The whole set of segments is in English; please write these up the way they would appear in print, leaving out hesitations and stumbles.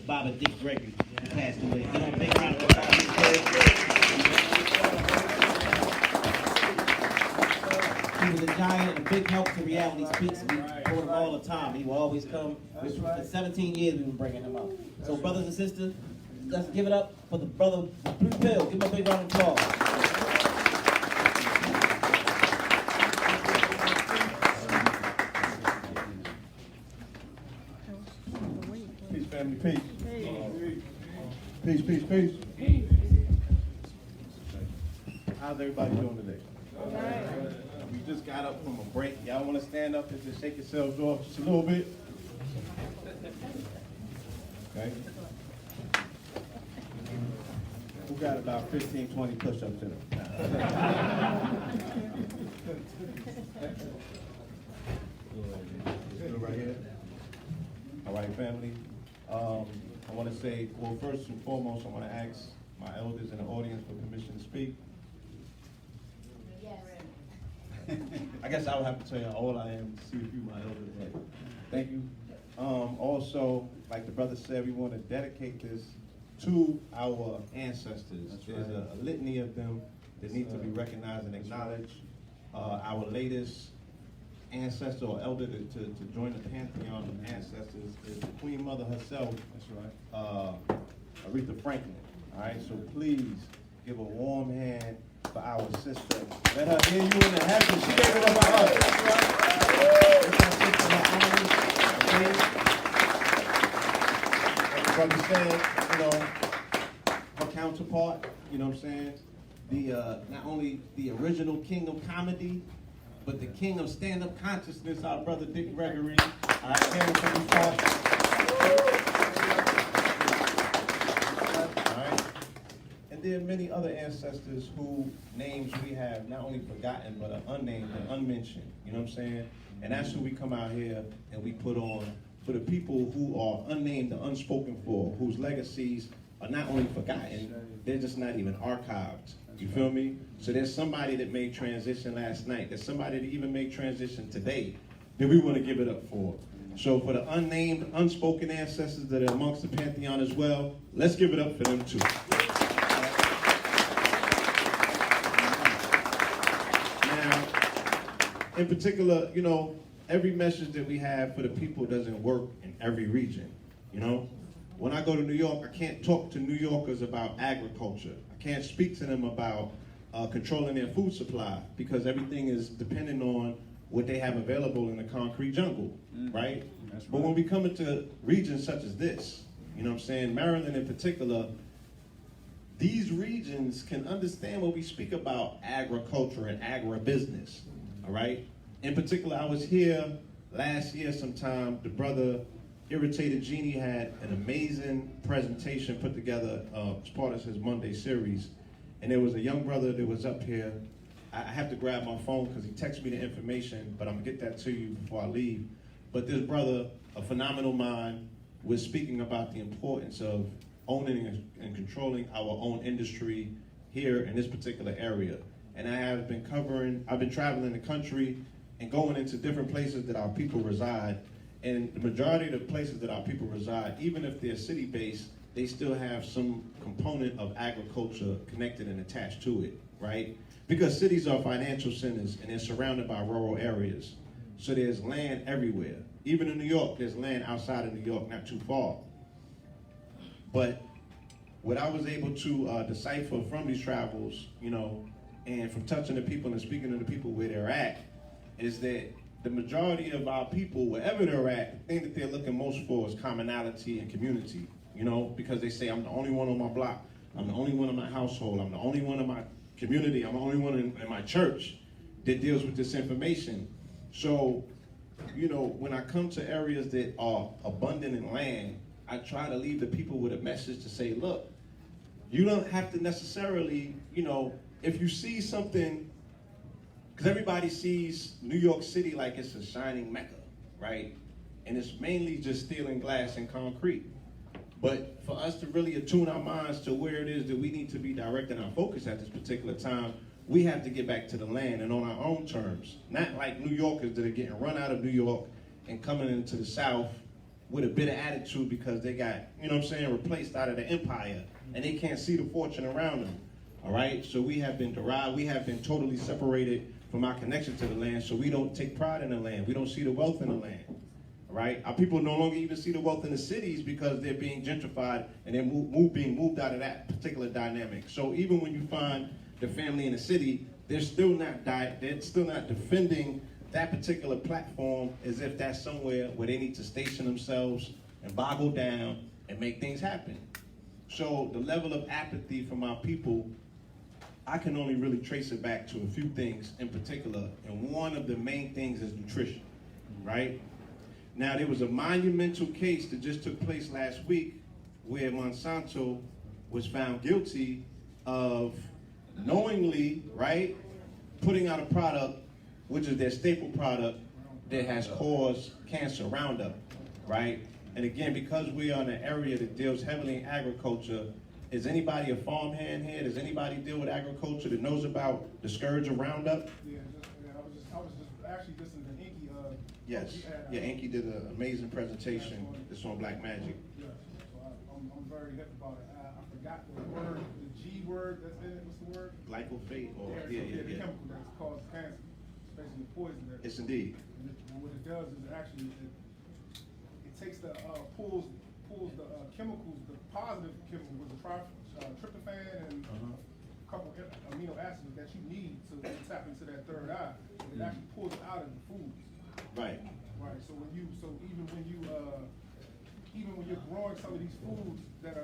Baba Dick Gregory, who passed away. Give him a big round of applause. He was a giant, a big help to Reality Speaks. We brought him all the time. He will always come. For 17 years we've been bringing him up. So brothers and sisters, let's give it up for the brother Blue Pill. Give him a big round of applause. Peace, family, peace. Peace, peace, peace. How's everybody doing today? We just got up from a break. Y'all want to stand up and just shake yourselves off just a little bit? Okay. Who got about 15, 20 push-ups in them? Right here. All right, family. I want to say, well, first and foremost, I want to ask my elders in the audience for permission to speak. I guess I would have to tell you how old I am to see if you my elders. Right? Thank you. Also, like the brother said, we want to dedicate this to our ancestors. There's a litany of them that need to be recognized and acknowledged. Our latest ancestor or elder to join the pantheon of ancestors is the Queen Mother herself. That's right. Aretha Franklin. All right, so please give a warm hand for our sister. Let her hear you in the heavens. She gave it up for us. Like the brother said, you know, her counterpart, you know what I'm saying? The not only the original king of comedy, but the king of stand-up consciousness, our brother Dick Gregory. All right, caring for these parts. And there are many other ancestors whose names we have not only forgotten, but are unnamed and unmentioned. You know what I'm saying? And that's who we come out here and we put on for the people who are unnamed and unspoken for, whose legacies are not only forgotten, they're just not even archived. You feel me? So there's somebody that made transition last night. There's somebody that even made transition today that we want to give it up for. So for the unnamed, unspoken ancestors that are amongst the pantheon as well, let's give it up for them too. In particular, you know, every message that we have for the people doesn't work in every region, you know? When I go to New York, I can't talk to New Yorkers about agriculture. I can't speak to them about controlling their food supply because everything is dependent on what they have available in the concrete jungle, right? But when we come into regions such as this, you know what I'm saying, Maryland in particular, these regions can understand when we speak about agriculture and agribusiness. All right. In particular, I was here last year sometime. The brother Irritated Genie had an amazing presentation put together as part of his Monday series. And there was a young brother that was up here. I have to grab my phone because he texted me the information, but I'm going to get that to you before I leave. But this brother, a phenomenal mind, was speaking about the importance of owning and controlling our own industry here in this particular area. And I've been traveling the country and going into different places that our people reside. And the majority of the places that our people reside, even if they're city-based, they still have some component of agriculture connected and attached to it, right? Because cities are financial centers and they're surrounded by rural areas. So there's land everywhere. Even in New York, there's land outside of New York, not too far. But what I was able to decipher from these travels, you know, and from touching the people and speaking to the people where they're at, is that the majority of our people, wherever they're at, the thing that they're looking most for is commonality and community, you know, because they say, I'm the only one on my block, I'm the only one in my household, I'm the only one in my community, I'm the only one in my church that deals with this information. So, you know, when I come to areas that are abundant in land, I try to leave the people with a message to say, look, you don't have to necessarily, you know, if you see something, because everybody sees New York City like it's a shining Mecca, right? And it's mainly just stealing glass and concrete. But for us to really attune our minds to where it is that we need to be directing our focus at this particular time, we have to get back to the land and on our own terms. Not like New Yorkers that are getting run out of New York and coming into the South with a bitter attitude because they got, you know what I'm saying, replaced out of the empire, and they can't see the fortune around them. All right, so we have been derived, we have been totally separated from our connection to the land, so we don't take pride in the land. We don't see the wealth in the land. All right, our people no longer even see the wealth in the cities because they're being gentrified and they're being moved out of that particular dynamic. So even when you find the family in the city, they're still not defending that particular platform as if that's somewhere where they need to station themselves and boggle down and make things happen. So the level of apathy from our people, I can only really trace it back to a few things in particular, and one of the main things is nutrition, right? Now, there was a monumental case that just took place last week where Monsanto was found guilty of knowingly, right, putting out a product, which is their staple product, that has caused cancer, Roundup, right? And again, because we are in an area that deals heavily in agriculture, is anybody a farmhand here? Does anybody deal with agriculture that knows about the scourge of Roundup? Yeah, I was just actually listening to Inky. Yes, yeah, Inky did an amazing presentation. It's on Black Magic. Yeah, so I'm very hip about it. I forgot the word, the G word that's in it. What's the word? Glyphosate, or The chemical that's caused cancer, especially the poison. Yes, indeed. And what it does is it takes the pulls the chemicals, the positive chemicals, the tryptophan and a couple amino acids that you need to tap into that third eye. And it actually pulls it out of the foods. Right. Right. So even when you're growing some of these foods that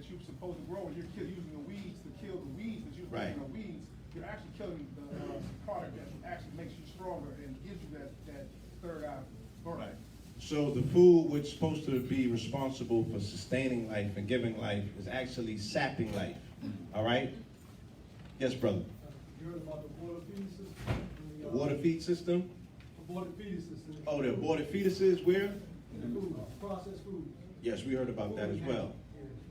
you're supposed to grow, and you're using the weeds to kill the weeds that you're right. the weeds, you're actually killing the product that actually makes you stronger and gives you that third eye burn. Right. So the food which is supposed to be responsible for sustaining life and giving life is actually sapping life. All right? Yes, brother. You heard about the water feed system? The water feed system? Aborted fetus system. Oh, the aborted fetuses, where? Food, processed food. Yes, we heard about that as well.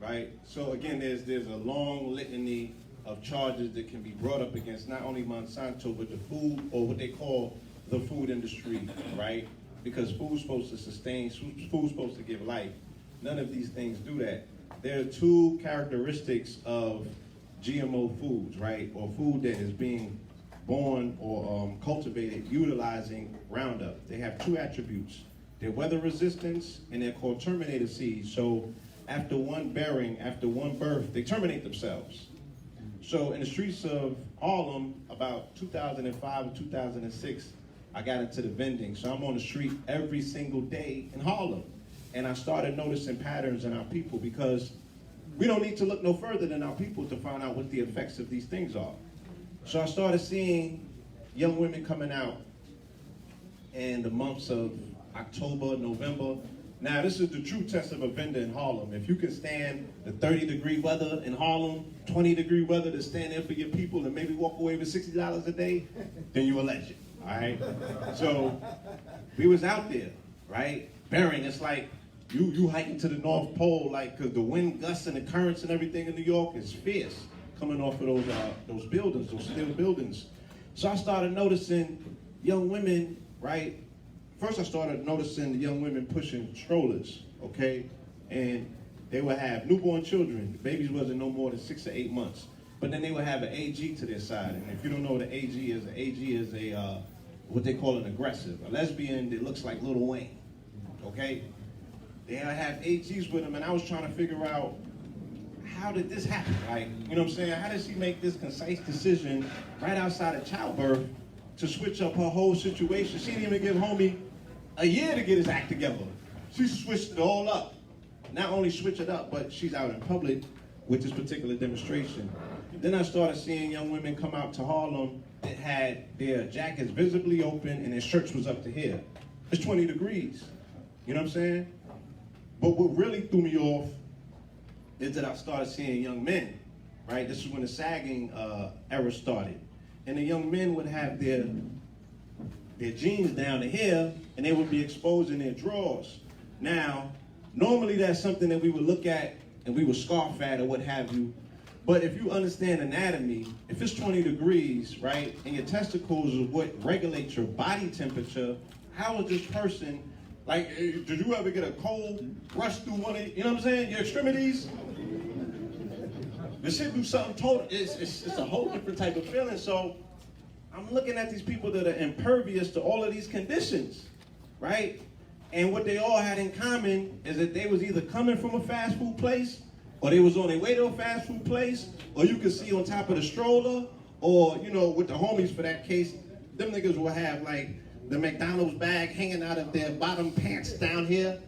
Right? So again, there's a long litany of charges that can be brought up against not only Monsanto, but the food, or what they call the food industry, right? Because food's supposed to sustain, food's supposed to give life. None of these things do that. There are two characteristics of GMO foods, right? Or food that is being born or cultivated utilizing Roundup. They have two attributes. They're weather resistance, and they're called terminator seeds. So after one bearing, after one birth, they terminate themselves. So in the streets of Harlem, about 2005 or 2006, I got into the vending. So I'm on the street every single day in Harlem. And I started noticing patterns in our people, because we don't need to look no further than our people to find out what the effects of these things are. So I started seeing young women coming out in the months of October, November. Now, this is the true test of a vendor in Harlem. If you can stand the 30-degree weather in Harlem, 20-degree weather, to stand there for your people and maybe walk away with $60 a day, then you're a legend, all right? So we was out there, right? Bearing, it's like you hiking to the North Pole, like, because the wind gusts and the currents and everything in New York is fierce coming off of those buildings, those steel buildings. So I started noticing young women, right? First, I started noticing the young women pushing strollers, okay? And they would have newborn children. The babies wasn't no more than 6 or 8 months. But then they would have an AG to their side. And if you don't know what an AG is a what they call an aggressive, a lesbian that looks like Lil Wayne, okay? They have AGs with them, and I was trying to figure out, how did this happen? Like, you know what I'm saying? How did she make this concise decision right outside of childbirth to switch up her whole situation? She didn't even give homie a year to get his act together. She switched it all up. Not only switch it up, but she's out in public with this particular demonstration. Then I started seeing young women come out to Harlem that had their jackets visibly open and their shirts was up to here. It's 20 degrees. You know what I'm saying? But what really threw me off is that I started seeing young men, right? This is when the sagging era started. And the young men would have their jeans down to here, and they would be exposing their drawers. Now, normally that's something that we would look at and we would scoff at or what have you. But if you understand anatomy, if it's 20 degrees, right, and your testicles is what regulates your body temperature, how is this person Like, did you ever get a cold rush through one of, you know what I'm saying, your extremities? The shit do something total, it's a whole different type of feeling. So I'm looking at these people that are impervious to all of these conditions, right? And what they all had in common is that they was either coming from a fast food place, or they was on their way to a fast food place, or you could see on top of the stroller, or, you know, with the homies for that case, them niggas will have like the McDonald's bag hanging out of their bottom pants down here.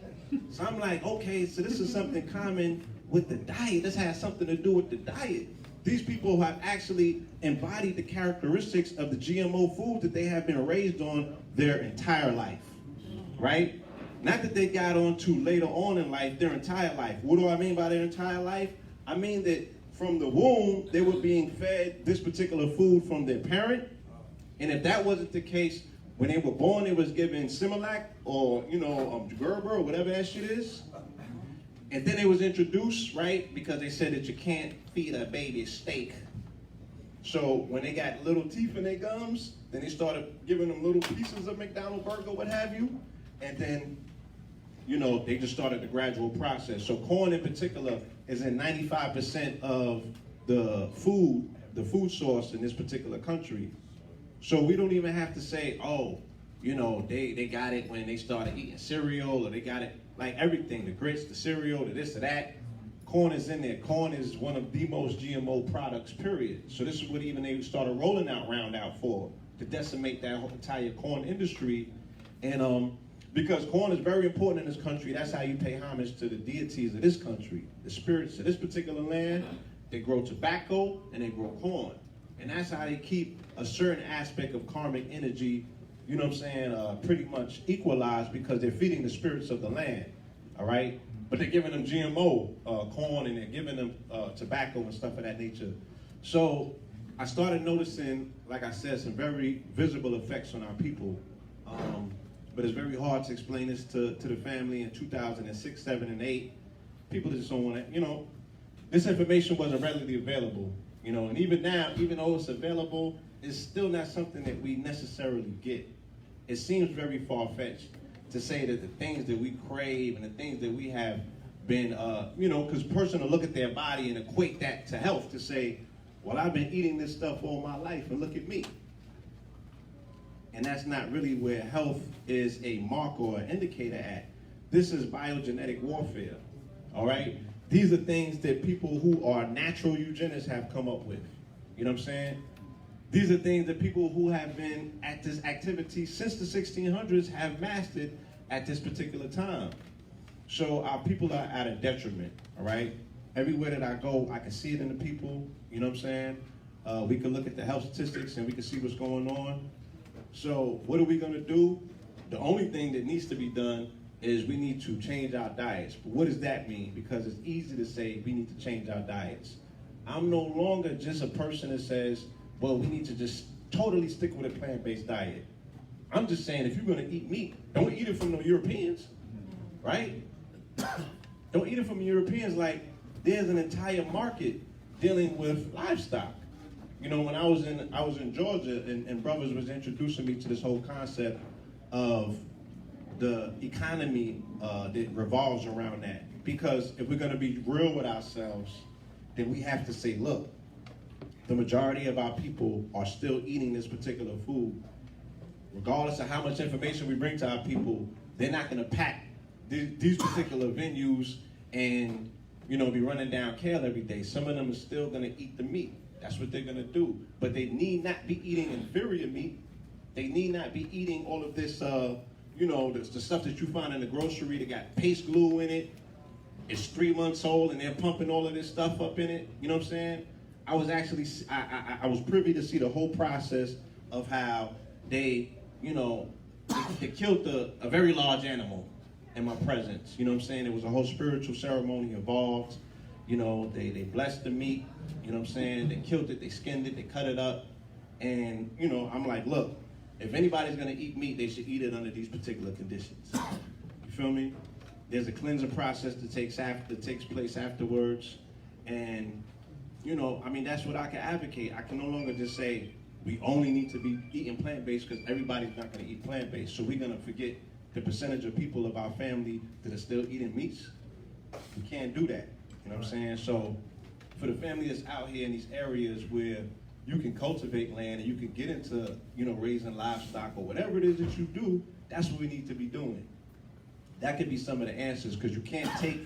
So I'm like, okay, so this is something common with the diet. This has something to do with the diet. These people have actually embodied the characteristics of the GMO food that they have been raised on their entire life, right? Not that they got onto later on in life, their entire life. What do I mean by their entire life? I mean that from the womb, they were being fed this particular food from their parent. And if that wasn't the case, when they were born, they was given Similac or, you know, Gerber or whatever that shit is. And then it was introduced, right? Because they said that you can't feed a baby steak. So when they got little teeth in their gums, then they started giving them little pieces of McDonald's burger, what have you. And then, you know, they just started the gradual process. So corn in particular is in 95% of the food source in this particular country. So we don't even have to say, oh, you know, they got it when they started eating cereal, or they got it, like everything, the grits, the cereal, the this, or that. Corn is in there. Corn is one of the most GMO products, period. So this is what even they started rolling out Roundout for, to decimate that whole entire corn industry. And because corn is very important in this country, that's how you pay homage to the deities of this country, the spirits of this particular land. They grow tobacco and they grow corn. And that's how they keep a certain aspect of karmic energy, you know what I'm saying, pretty much equalized, because they're feeding the spirits of the land, all right? But they're giving them GMO corn, and they're giving them tobacco and stuff of that nature. So I started noticing, like I said, some very visible effects on our people. But it's very hard to explain this to the family in 2006, 7, and 8. People just don't want to, you know, this information wasn't readily available, you know, and even now, even though it's available, it's still not something that we necessarily get. It seems very far-fetched to say that the things that we crave and the things that we have been, you know, because a person will look at their body and equate that to health, to say, well, I've been eating this stuff all my life, and look at me. And that's not really where health is a marker or an indicator at. This is biogenetic warfare, all right? These are things that people who are natural eugenists have come up with. You know what I'm saying? These are things that people who have been at this activity since the 1600s have mastered at this particular time. So our people are at a detriment, all right? Everywhere that I go, I can see it in the people, you know what I'm saying? We can look at the health statistics and we can see what's going on. So what are we gonna do? The only thing that needs to be done is we need to change our diets. But what does that mean? Because it's easy to say we need to change our diets. I'm no longer just a person that says, well, we need to just totally stick with a plant-based diet. I'm just saying, if you're gonna eat meat, don't eat it from the Europeans, right? Don't eat it from the Europeans. Like, there's an entire market dealing with livestock. You know, when I was in Georgia, and brothers was introducing me to this whole concept of the economy that revolves around that. Because if we're gonna be real with ourselves, then we have to say, look, the majority of our people are still eating this particular food. Regardless of how much information we bring to our people, they're not gonna pack these particular venues and, you know, be running down kale every day. Some of them are still gonna eat the meat. That's what they're gonna do. But they need not be eating inferior meat. They need not be eating all of this, you know, the stuff that you find in the grocery that got paste glue in it. It's 3 months old and they're pumping all of this stuff up in it. You know what I'm saying? I was actually, I was privy to see the whole process of how they, you know, they killed a very large animal in my presence. You know what I'm saying? It was a whole spiritual ceremony involved. You know, they blessed the meat. You know what I'm saying? They killed it, they skinned it, they cut it up. And, you know, I'm like, look, if anybody's gonna eat meat, they should eat it under these particular conditions. You feel me? There's a cleansing process that takes place afterwards. And, you know, I mean, that's what I can advocate. I can no longer just say we only need to be eating plant-based because everybody's not gonna eat plant-based. So we're gonna forget the percentage of people of our family that are still eating meats. We can't do that. You know what I'm saying? So for the family that's out here in these areas where you can cultivate land and you can get into, you know, raising livestock or whatever it is that you do, that's what we need to be doing. That could be some of the answers, because you can't take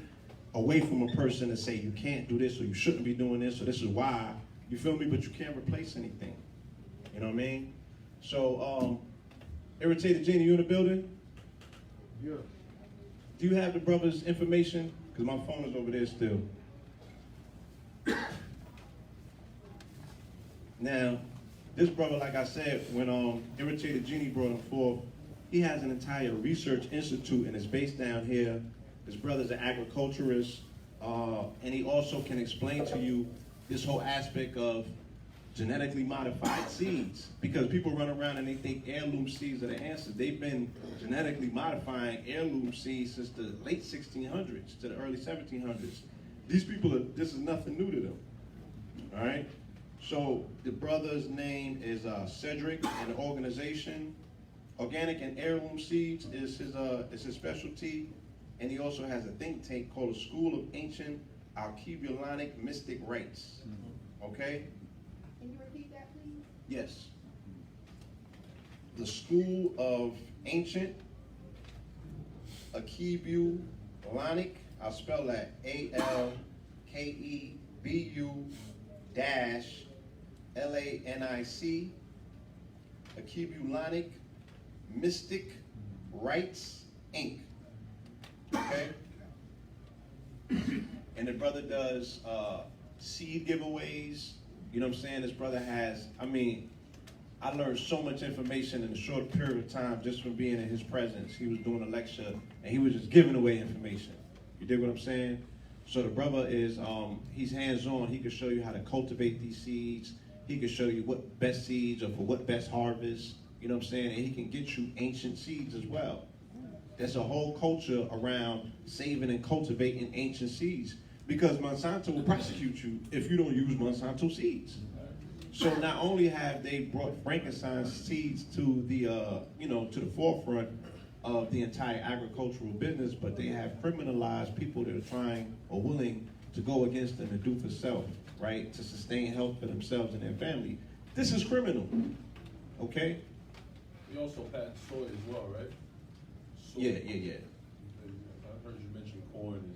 away from a person and say you can't do this or you shouldn't be doing this or this is why, you feel me? But you can't replace anything. You know what I mean? So, Irritated Genie, you in the building? Yeah. Do you have the brother's information? Because my phone is over there still. Now, this brother, like I said, when Irritated Genie brought him forth, he has an entire research institute and it's based down here. His brother's an agriculturist, and he also can explain to you this whole aspect of genetically modified seeds, because people run around and they think heirloom seeds are the answer. They've been genetically modifying heirloom seeds since the late 1600s to the early 1700s. These people this is nothing new to them, all right? So the brother's name is Cedric, and the organization, Organic and Heirloom Seeds is his specialty, and he also has a think tank called the School of Ancient Alkebulic Mystic Rites, okay? Can you repeat that, please? Yes. The School of Ancient Alkebulic, I'll spell that, ALKEBU-LANIC, Alkebulic Mystic Rites, Inc. Okay? And the brother does seed giveaways. You know what I'm saying? This brother has, I mean, I learned so much information in a short period of time just from being in his presence. He was doing a lecture and he was just giving away information. You dig what I'm saying? So the brother is, he's hands-on. He can show you how to cultivate these seeds. He can show you what best seeds or for what best harvest. You know what I'm saying? And he can get you ancient seeds as well. There's a whole culture around saving and cultivating ancient seeds, because Monsanto will prosecute you if you don't use Monsanto seeds. So not only have they brought Frankenstein's seeds to the, to the forefront of the entire agricultural business, but they have criminalized people that are trying or willing to go against them and do for self, right? To sustain health for themselves and their family. This is criminal, okay? We also patent soy as well, right? Soy. Yeah. I heard you mention corn and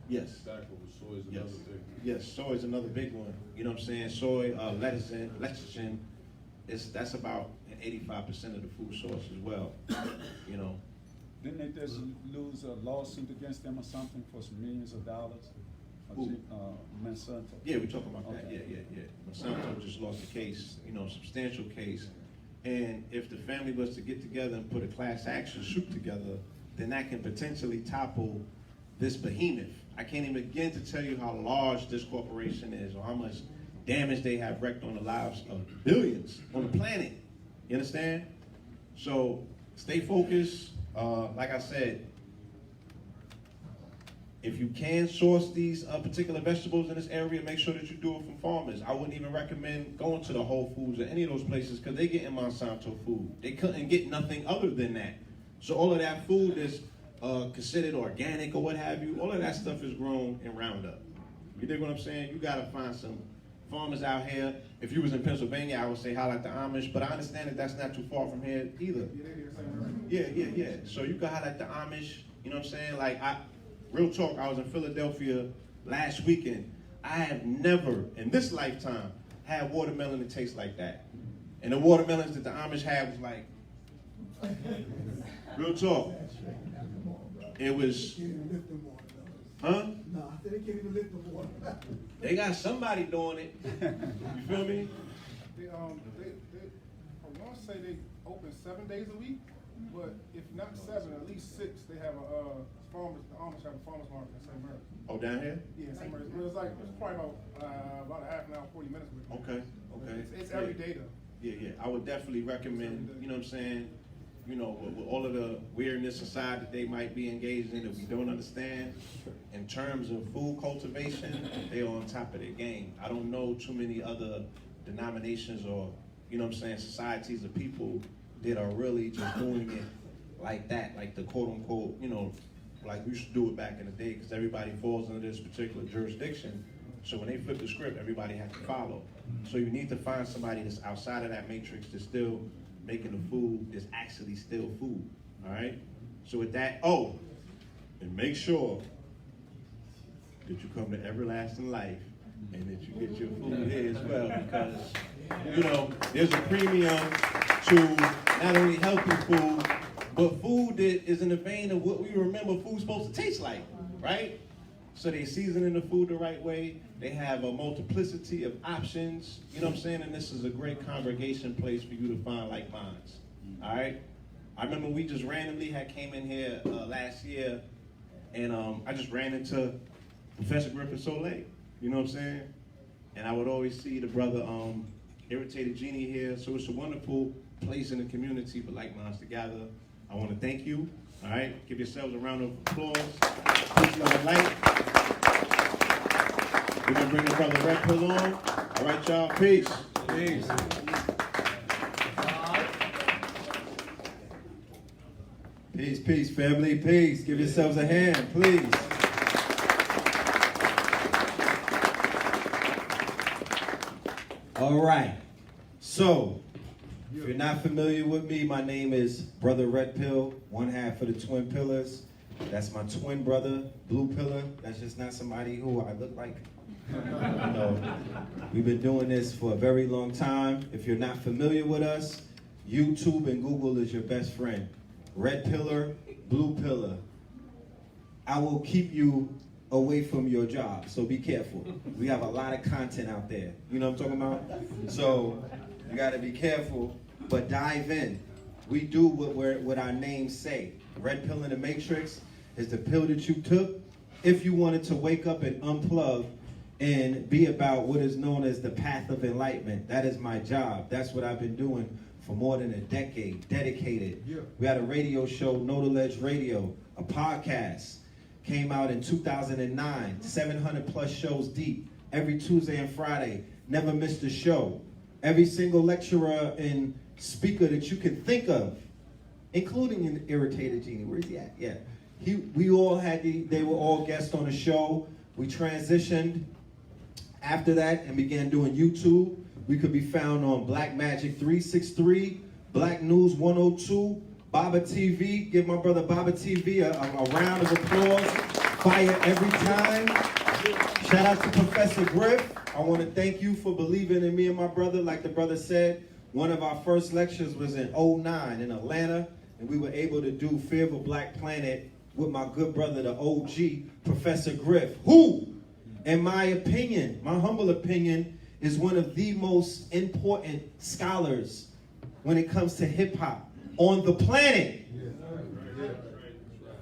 Yes. tobacco, but soy is Yes. another thing. Yes, soy is another big one. You know what I'm saying? Soy, lecithin, that's about 85% of the food source as well. You know. Didn't they just lose a lawsuit against them or something for some millions of dollars? Who? Monsanto. Yeah, we're talking about that. Okay. Yeah. Monsanto just lost a case, substantial case. And if the family was to get together and put a class action suit together, then that can potentially topple this behemoth. I can't even begin to tell you how large this corporation is or how much damage they have wreaked on the lives of billions on the planet. You understand? So stay focused. Like I said, if you can source these particular vegetables in this area, make sure that you do it from farmers. I wouldn't even recommend going to the Whole Foods or any of those places, because they get in Monsanto food. They couldn't get nothing other than that. So all of that food is considered organic or what have you. All of that stuff is grown in Roundup. You dig what I'm saying? You gotta find some farmers out here. If you was in Pennsylvania, I would say highlight the Amish, but I understand that that's not too far from here either. Yeah. So you can highlight the Amish. You know what I'm saying? Like, real talk, I was in Philadelphia last weekend. I have never, in this lifetime, had watermelon that tastes like that. And the watermelons that the Amish had was like, real talk. It was, huh? No, I said they can't even lift the water. They got somebody doing it. You feel me? They, I want to say they open 7 days a week, but if not 7, at least 6, they have a farmers, the Amish have a farmers market in St. Mary. Oh, down here? Yeah, St. Mary. It's probably about a half an hour, 40 minutes. Okay. It's every day though. Yeah. I would definitely recommend, you know what I'm saying, with all of the weirdness aside that they might be engaged in that we don't understand, in terms of food cultivation, they're on top of their game. I don't know too many other denominations or, societies of people that are really just doing it like that, like the quote unquote, you know, like we used to do it back in the day, because everybody falls under this particular jurisdiction. So when they flip the script, everybody has to follow. So you need to find somebody that's outside of that matrix that's still making the food that's actually still food. All right? So with that, oh, and make sure that you come to everlasting life and that you get your food here as well, because, you know, there's a premium to not only healthy food, but food that is in the vein of what we remember food's supposed to taste like, right? So they seasoning the food the right way. They have a multiplicity of options, you know what I'm saying? And this is a great congregation place for you to find like minds, all right? I remember we just randomly came in here last year, and I just ran into Professor Griffin Soleil, you know what I'm saying? And I would always see the brother Irritated Genie here, so it's a wonderful place in the community for like minds to gather. I want to thank you, all right? Give yourselves a round of applause. Please love and light. We're going to bring the brother Red Pill on. All right, y'all, peace. Peace. Peace, peace, family, peace. Give yourselves a hand, please. All right. So, if you're not familiar with me, my name is Brother Red Pill, one half of the Twin Pillars. That's my twin brother, Blue Pillar. That's just not somebody who I look like. You know, we've been doing this for a very long time. If you're not familiar with us, YouTube and Google is your best friend. Red Pillar, Blue Pillar. I will keep you away from your job, so be careful. We have a lot of content out there. You know what I'm talking about? So you gotta be careful, but dive in. We do what our names say. Red Pill in the Matrix is the pill that you took if you wanted to wake up and unplug and be about what is known as the path of enlightenment. That is my job. That's what I've been doing for more than a decade, dedicated. Yeah. We had a radio show, Know the Ledge Radio, a podcast, came out in 2009, 700 plus shows deep, every Tuesday and Friday, never missed a show. Every single lecturer and speaker that you can think of, including an Irritated Genie, where's he at? Yeah. We all had they were all guests on the show. We transitioned after that and began doing YouTube. We could be found on Black Magic 363, Black News 102, Baba TV. Give my brother Baba TV a round of applause. Fire every time. Shout out to Professor Griff. I want to thank you for believing in me and my brother. Like the brother said, one of our first lectures was in 2009 in Atlanta, and we were able to do Fear of a Black Planet with my good brother, the OG, Professor Griff, who, in my opinion, my humble opinion, is one of the most important scholars when it comes to hip hop on the planet.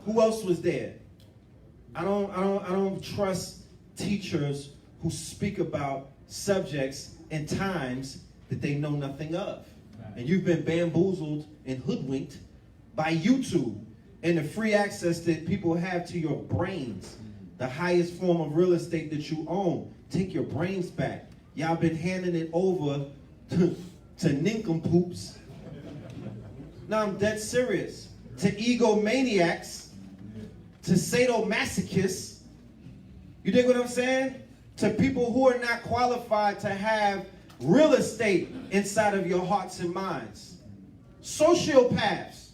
Who else was there? I don't trust teachers who speak about subjects and times that they know nothing of. And you've been bamboozled and hoodwinked by YouTube and the free access that people have to your brains, the highest form of real estate that you own. Take your brains back. Y'all been handing it over to nincompoops. Now I'm dead serious. To egomaniacs, to sadomasochists. You dig what I'm saying? To people who are not qualified to have real estate inside of your hearts and minds. Sociopaths.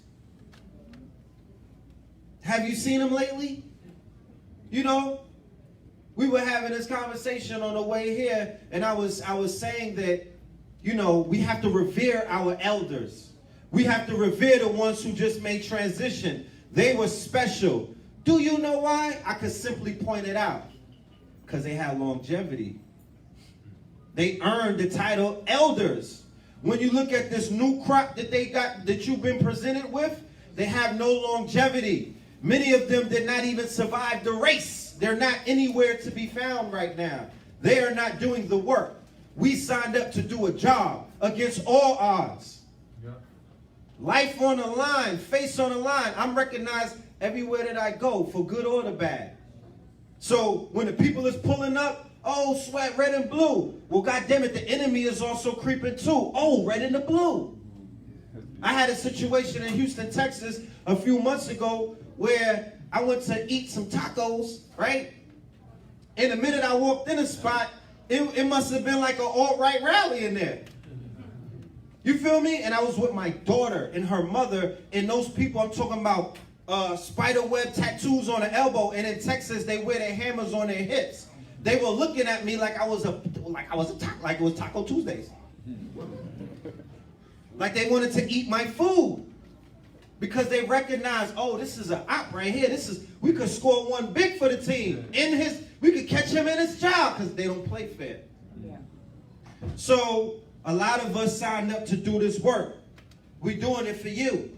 Have you seen them lately? You know, we were having this conversation on the way here, and I was saying that, you know, we have to revere our elders. We have to revere the ones who just made transition. They were special. Do you know why? I could simply point it out. Because they had longevity. They earned the title elders. When you look at this new crop that they got, that you've been presented with, they have no longevity. Many of them did not even survive the race. They're not anywhere to be found right now. They are not doing the work. We signed up to do a job against all odds. Yeah. Life on the line, face on the line. I'm recognized everywhere that I go, for good or the bad. So when the people is pulling up, oh, sweat, red and blue. Well, goddamn it, the enemy is also creeping too. Oh, red and the blue. I had a situation in Houston, Texas a few months ago where I went to eat some tacos, right? And the minute I walked in a spot, it must have been like an alt-right rally in there. You feel me? And I was with my daughter and her mother, and those people, I'm talking about spider web tattoos on the elbow, and in Texas they wear their hammers on their hips. They were looking at me like it was Taco Tuesdays. Like they wanted to eat my food. Because they recognize, oh, this is an op right here. We could score one big for the team. We could catch him in his job because they don't play fair. Yeah. So a lot of us signed up to do this work. We're doing it for you.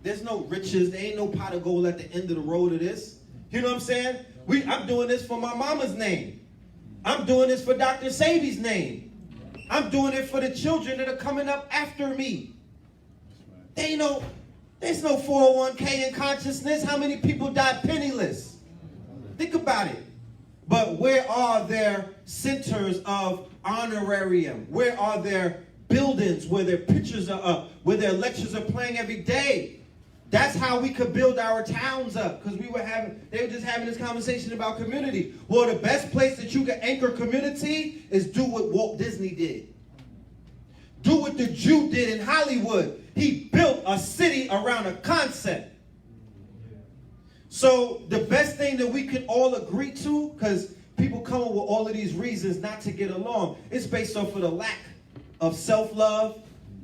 There's no riches. There ain't no pot of gold at the end of the road of this. You know what I'm saying? I'm doing this for my mama's name. I'm doing this for Dr. Sabi's name. I'm doing it for the children that are coming up after me. There's no 401k in consciousness. How many people died penniless? Think about it. But where are their centers of honorarium? Where are their buildings where their pictures are up, where their lectures are playing every day? That's how we could build our towns up, because they were just having this conversation about community. Well, the best place that you can anchor community is do what Walt Disney did. Do what the Jew did in Hollywood. He built a city around a concept. So the best thing that we can all agree to, because people come up with all of these reasons not to get along, it's based off of the lack of self-love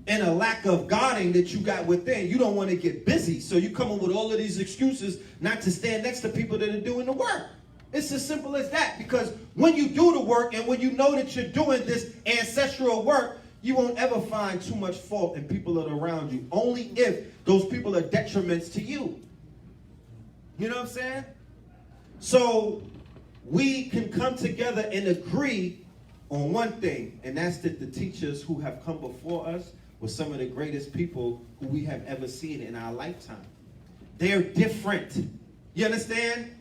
and a lack of guarding that you got within. You don't want to get busy, so you come up with all of these excuses not to stand next to people that are doing the work. It's as simple as that, because when you do the work and when you know that you're doing this ancestral work, you won't ever find too much fault in people that are around you, only if those people are detriments to you. You know what I'm saying? So we can come together and agree on one thing, and that's that the teachers who have come before us were some of the greatest people who we have ever seen in our lifetime. They're different. You understand?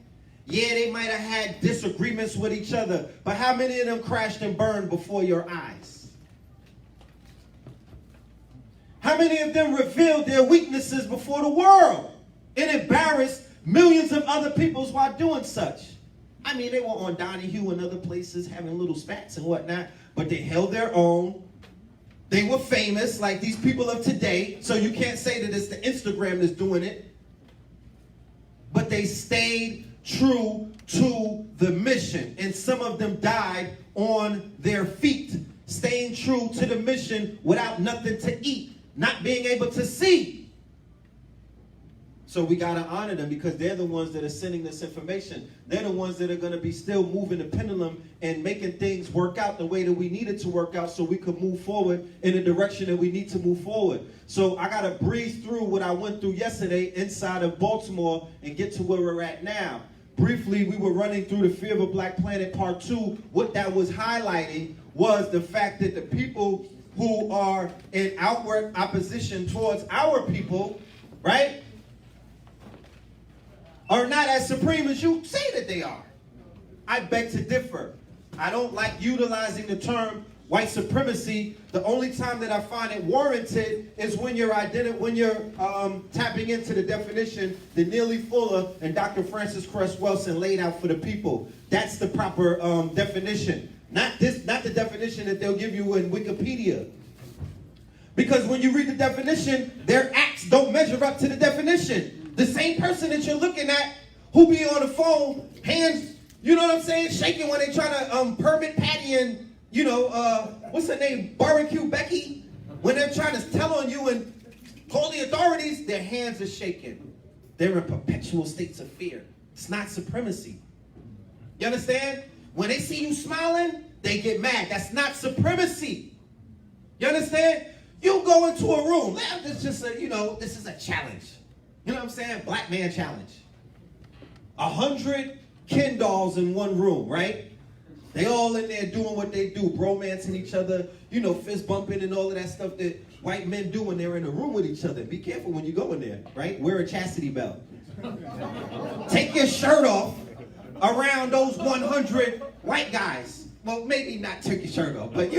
Yeah, they might have had disagreements with each other, but how many of them crashed and burned before your eyes? How many of them revealed their weaknesses before the world and embarrassed millions of other people while doing such? I mean, they were on Donahue and other places having little spats and whatnot, but they held their own. They were famous like these people of today, so you can't say that it's the Instagram that's doing it. But they stayed true to the mission, and some of them died on their feet, staying true to the mission without nothing to eat, not being able to see. So we got to honor them, because they're the ones that are sending this information. They're the ones that are going to be still moving the pendulum and making things work out the way that we need it to work out, so we can move forward in the direction that we need to move forward. So I got to breeze through what I went through yesterday inside of Baltimore and get to where we're at now. Briefly, we were running through the Fear of a Black Planet Part 2. What that was highlighting was the fact that the people who are in outward opposition towards our people, right, are not as supreme as you say that they are. I beg to differ. I don't like utilizing the term white supremacy. The only time that I find it warranted is when you're tapping into the definition that Neely Fuller and Dr. Francis Cress Welsing laid out for the people. That's the proper definition. Not the definition that they'll give you in Wikipedia. Because when you read the definition, their acts don't measure up to the definition. The same person that you're looking at who be on the phone, hands, you know what I'm saying, shaking when they trying to permit Patty and, what's her name, Barbecue Becky, when they're trying to tell on you and call the authorities, their hands are shaking. They're in perpetual states of fear. It's not supremacy. You understand? When they see you smiling, they get mad. That's not supremacy. You understand? You go into a room. This is a challenge. You know what I'm saying? Black man challenge. 100 Ken dolls in one room, right? They all in there doing what they do, bromancing each other, fist bumping and all of that stuff that white men do when they're in a room with each other. Be careful when you go in there, right? Wear a chastity belt. Take your shirt off around those 100 white guys. Well, maybe not take your shirt off, but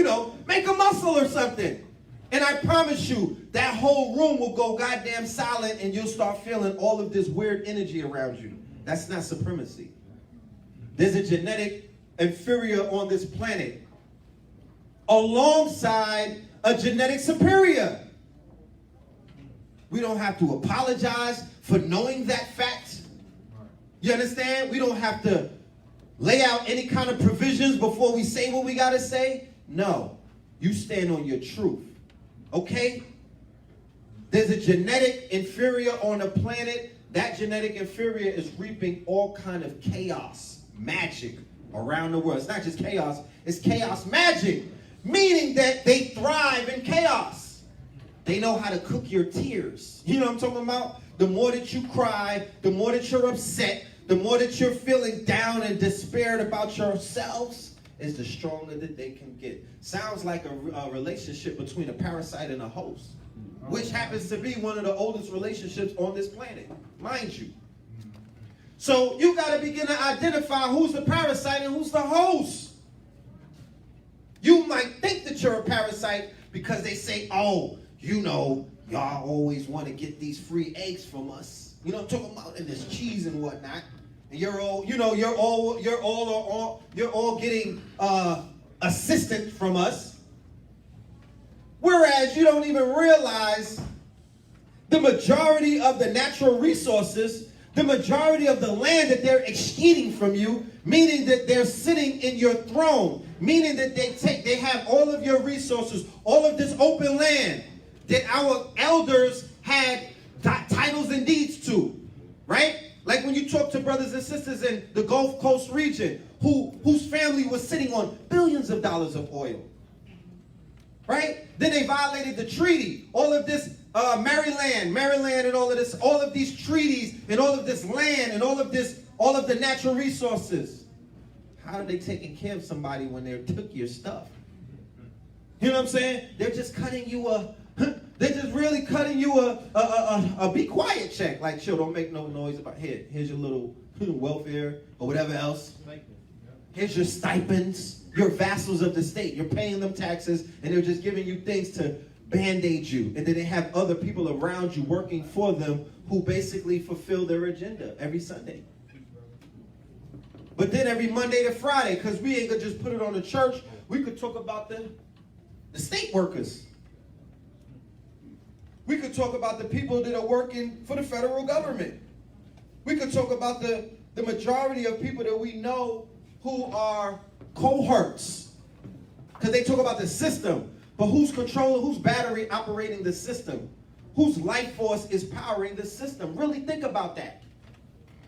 make a muscle or something. And I promise you, that whole room will go goddamn silent and you'll start feeling all of this weird energy around you. That's not supremacy. There's a genetic inferior on this planet alongside a genetic superior. We don't have to apologize for knowing that fact. You understand? We don't have to lay out any kind of provisions before we say what we got to say. No. You stand on your truth. Okay? There's a genetic inferior on the planet. That genetic inferior is reaping all kind of chaos, magic around the world. It's not just chaos, it's chaos magic. Meaning that they thrive in chaos. They know how to cook your tears. You know what I'm talking about? The more that you cry, the more that you're upset, the more that you're feeling down and despaired about yourselves, is the stronger that they can get. Sounds like a relationship between a parasite and a host, which happens to be one of the oldest relationships on this planet, mind you. So you got to begin to identify who's the parasite and who's the host. You might think that you're a parasite because they say, oh, you know, y'all always want to get these free eggs from us. You know what I'm talking about? And this cheese and whatnot. And you're all, you know, you're all getting assistance from us. Whereas you don't even realize the majority of the natural resources, the majority of the land that they're exceeding from you, meaning that they're sitting in your throne, meaning that they have all of your resources, all of this open land that our elders had titles and deeds to, right? Like when you talk to brothers and sisters in the Gulf Coast region whose family was sitting on billions of dollars of oil, right? Then they violated the treaty. All of this Maryland and all of these treaties and all of this land and all of the natural resources. How are they taking care of somebody when they took your stuff? You know what I'm saying? They're just cutting you they're just really cutting you a be quiet check. Like, chill, don't make no noise about here's your little welfare or whatever else. Here's your stipends. You're vassals of the state. You're paying them taxes and they're just giving you things to band-aid you. And then they have other people around you working for them who basically fulfill their agenda every Sunday. But then every Monday to Friday, because we ain't gonna just put it on the church, we could talk about the state workers. We could talk about the people that are working for the federal government. We could talk about the majority of people that we know who are cohorts. Because they talk about the system. But who's controlling, who's battery operating the system? Whose life force is powering the system? Really think about that.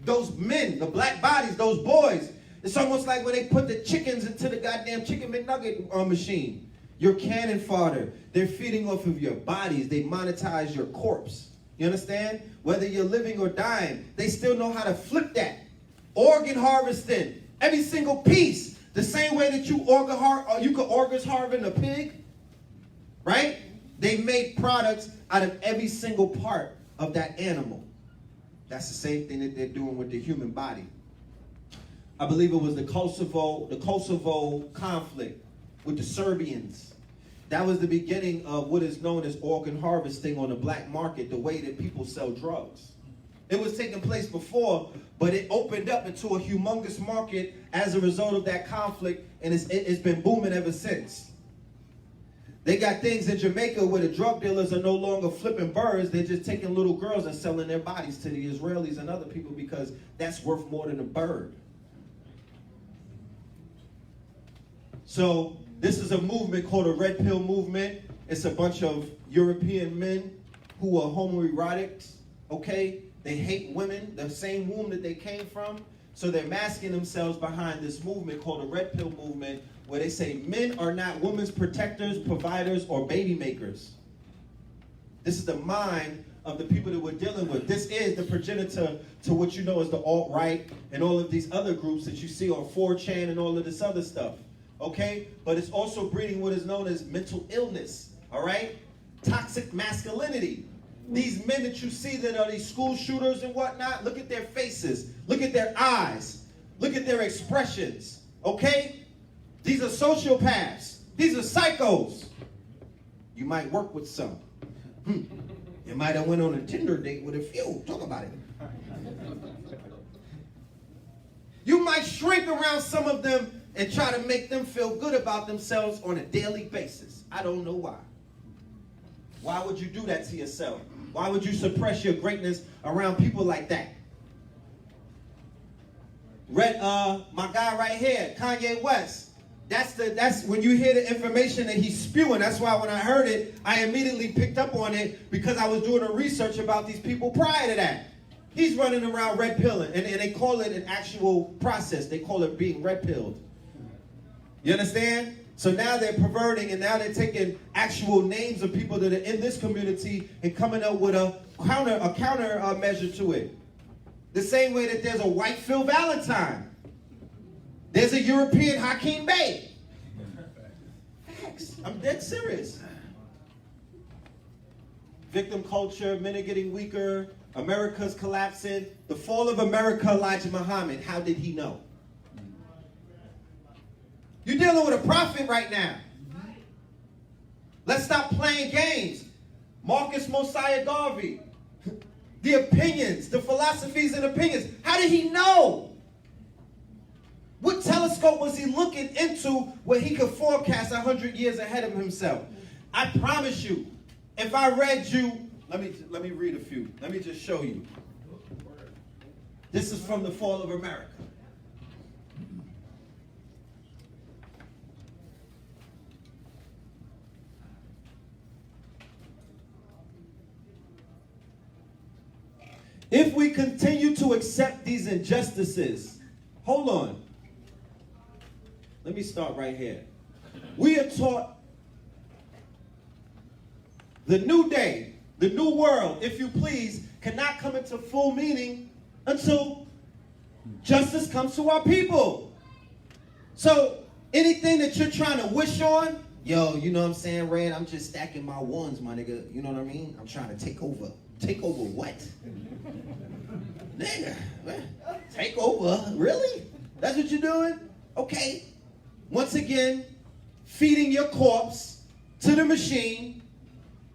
Those men, the black bodies, those boys. It's almost like when they put the chickens into the goddamn chicken McNugget machine. Your cannon fodder. They're feeding off of your bodies. They monetize your corpse. You understand? Whether you're living or dying, they still know how to flip that. Organ harvesting. Every single piece. The same way that you could organ harvest a pig. Right? They make products out of every single part of that animal. That's the same thing that they're doing with the human body. I believe it was the Kosovo conflict with the Serbians. That was the beginning of what is known as organ harvesting on the black market, the way that people sell drugs. It was taking place before, but it opened up into a humongous market as a result of that conflict, and it's been booming ever since. They got things in Jamaica where the drug dealers are no longer flipping birds. They're just taking little girls and selling their bodies to the Israelis and other people because that's worth more than a bird. So this is a movement called a Red Pill movement. It's a bunch of European men who are homoerotics, okay? They hate women, the same womb that they came from. So they're masking themselves behind this movement called the Red Pill movement, where they say men are not women's protectors, providers, or baby makers. This is the mind of the people that we're dealing with. This is the progenitor to what you know as the alt-right and all of these other groups that you see on 4chan and all of this other stuff. Okay? But it's also breeding what is known as mental illness. All right? Toxic masculinity. These men that you see that are these school shooters and whatnot, look at their faces. Look at their eyes. Look at their expressions. Okay? These are sociopaths. These are psychos. You might work with some. You might have went on a Tinder date with a few. Talk about it. You might shrink around some of them and try to make them feel good about themselves on a daily basis. I don't know why. Why would you do that to yourself? Why would you suppress your greatness around people like that? My guy right here, Kanye West. That's when you hear the information that he's spewing. That's why when I heard it, I immediately picked up on it because I was doing a research about these people prior to that. He's running around red pilling, and they call it an actual process. They call it being red pilled. You understand? So now they're perverting, and now they're taking actual names of people that are in this community and coming up with a counter measure to it. The same way that there's a white Phil Valentine. There's a European Hakeem Bey. Facts. I'm dead serious. Victim culture, men are getting weaker, America's collapsing. The fall of America, Elijah Muhammad, how did he know? You're dealing with a prophet right now. Let's stop playing games. Marcus Mosiah Garvey, the opinions, the philosophies and opinions. How did he know? What telescope was he looking into where he could forecast 100 years ahead of himself? I promise you, if I read you, let me read a few. Let me just show you. This is from The Fall of America. If we continue to accept these injustices, hold on. Let me start right here. We are taught the new day, the new world, if you please, cannot come into full meaning until justice comes to our people. So anything that you're trying to wish on, yo, you know what I'm saying, Red? I'm just stacking my ones, my nigga. You know what I mean? I'm trying to take over. Take over what? Nigga, take over? Really? That's what you're doing? Okay. Once again, feeding your corpse to the machine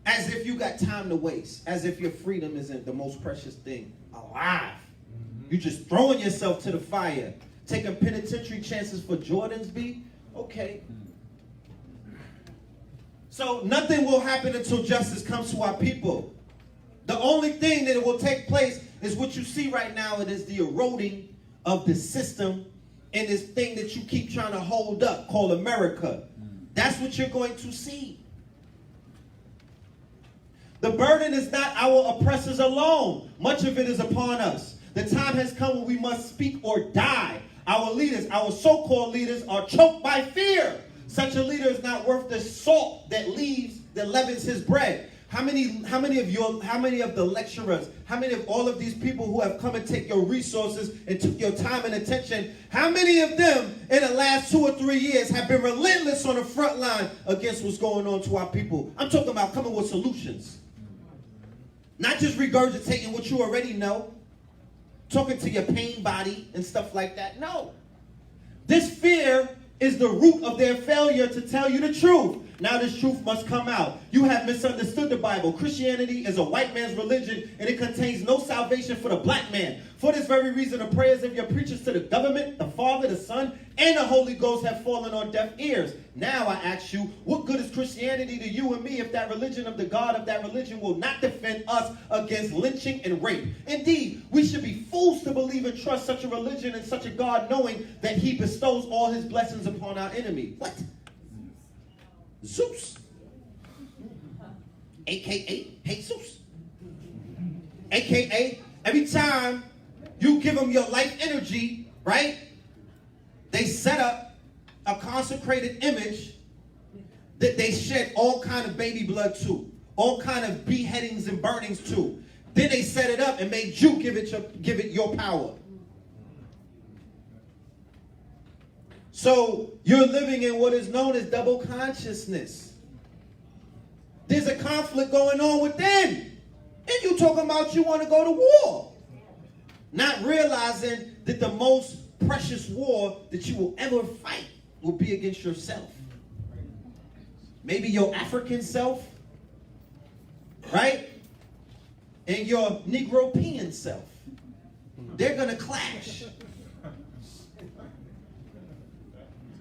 as if you got time to waste, as if your freedom isn't the most precious thing alive. You're just throwing yourself to the fire, taking penitentiary chances for Jordan's B? Okay. So nothing will happen until justice comes to our people. The only thing that will take place is what you see right now. It is the eroding of the system and this thing that you keep trying to hold up called America. That's what you're going to see. The burden is not our oppressors alone. Much of it is upon us. The time has come when we must speak or die. Our leaders, our so-called leaders, are choked by fear. Such a leader is not worth the salt that leavens his bread. How many of the lecturers, how many of all of these people who have come and take your resources and took your time and attention, how many of them in the last 2 or 3 years have been relentless on the front line against what's going on to our people? I'm talking about coming with solutions. Not just regurgitating what you already know, talking to your pain body and stuff like that. No. This fear is the root of their failure to tell you the truth. Now this truth must come out. You have misunderstood the Bible. Christianity is a white man's religion, and it contains no salvation for the black man. For this very reason, the prayers of your preachers to the government, the Father, the Son, and the Holy Ghost have fallen on deaf ears. Now I ask you, what good is Christianity to you and me if that religion of the God of that religion will not defend us against lynching and rape? Indeed, we should be fools to believe and trust such a religion and such a God, knowing that he bestows all his blessings upon our enemy. What? Zeus, a.k.a. Jesus, a.k.a. every time you give them your life energy, right, they set up a consecrated image that they shed all kind of baby blood to, all kind of beheadings and burnings to. Then they set it up and made you give it your power. So you're living in what is known as double consciousness. There's a conflict going on within. And you talking about you want to go to war. Not realizing that the most precious war that you will ever fight will be against yourself. maybe your African self, right? And your Negropean self. They're going to clash.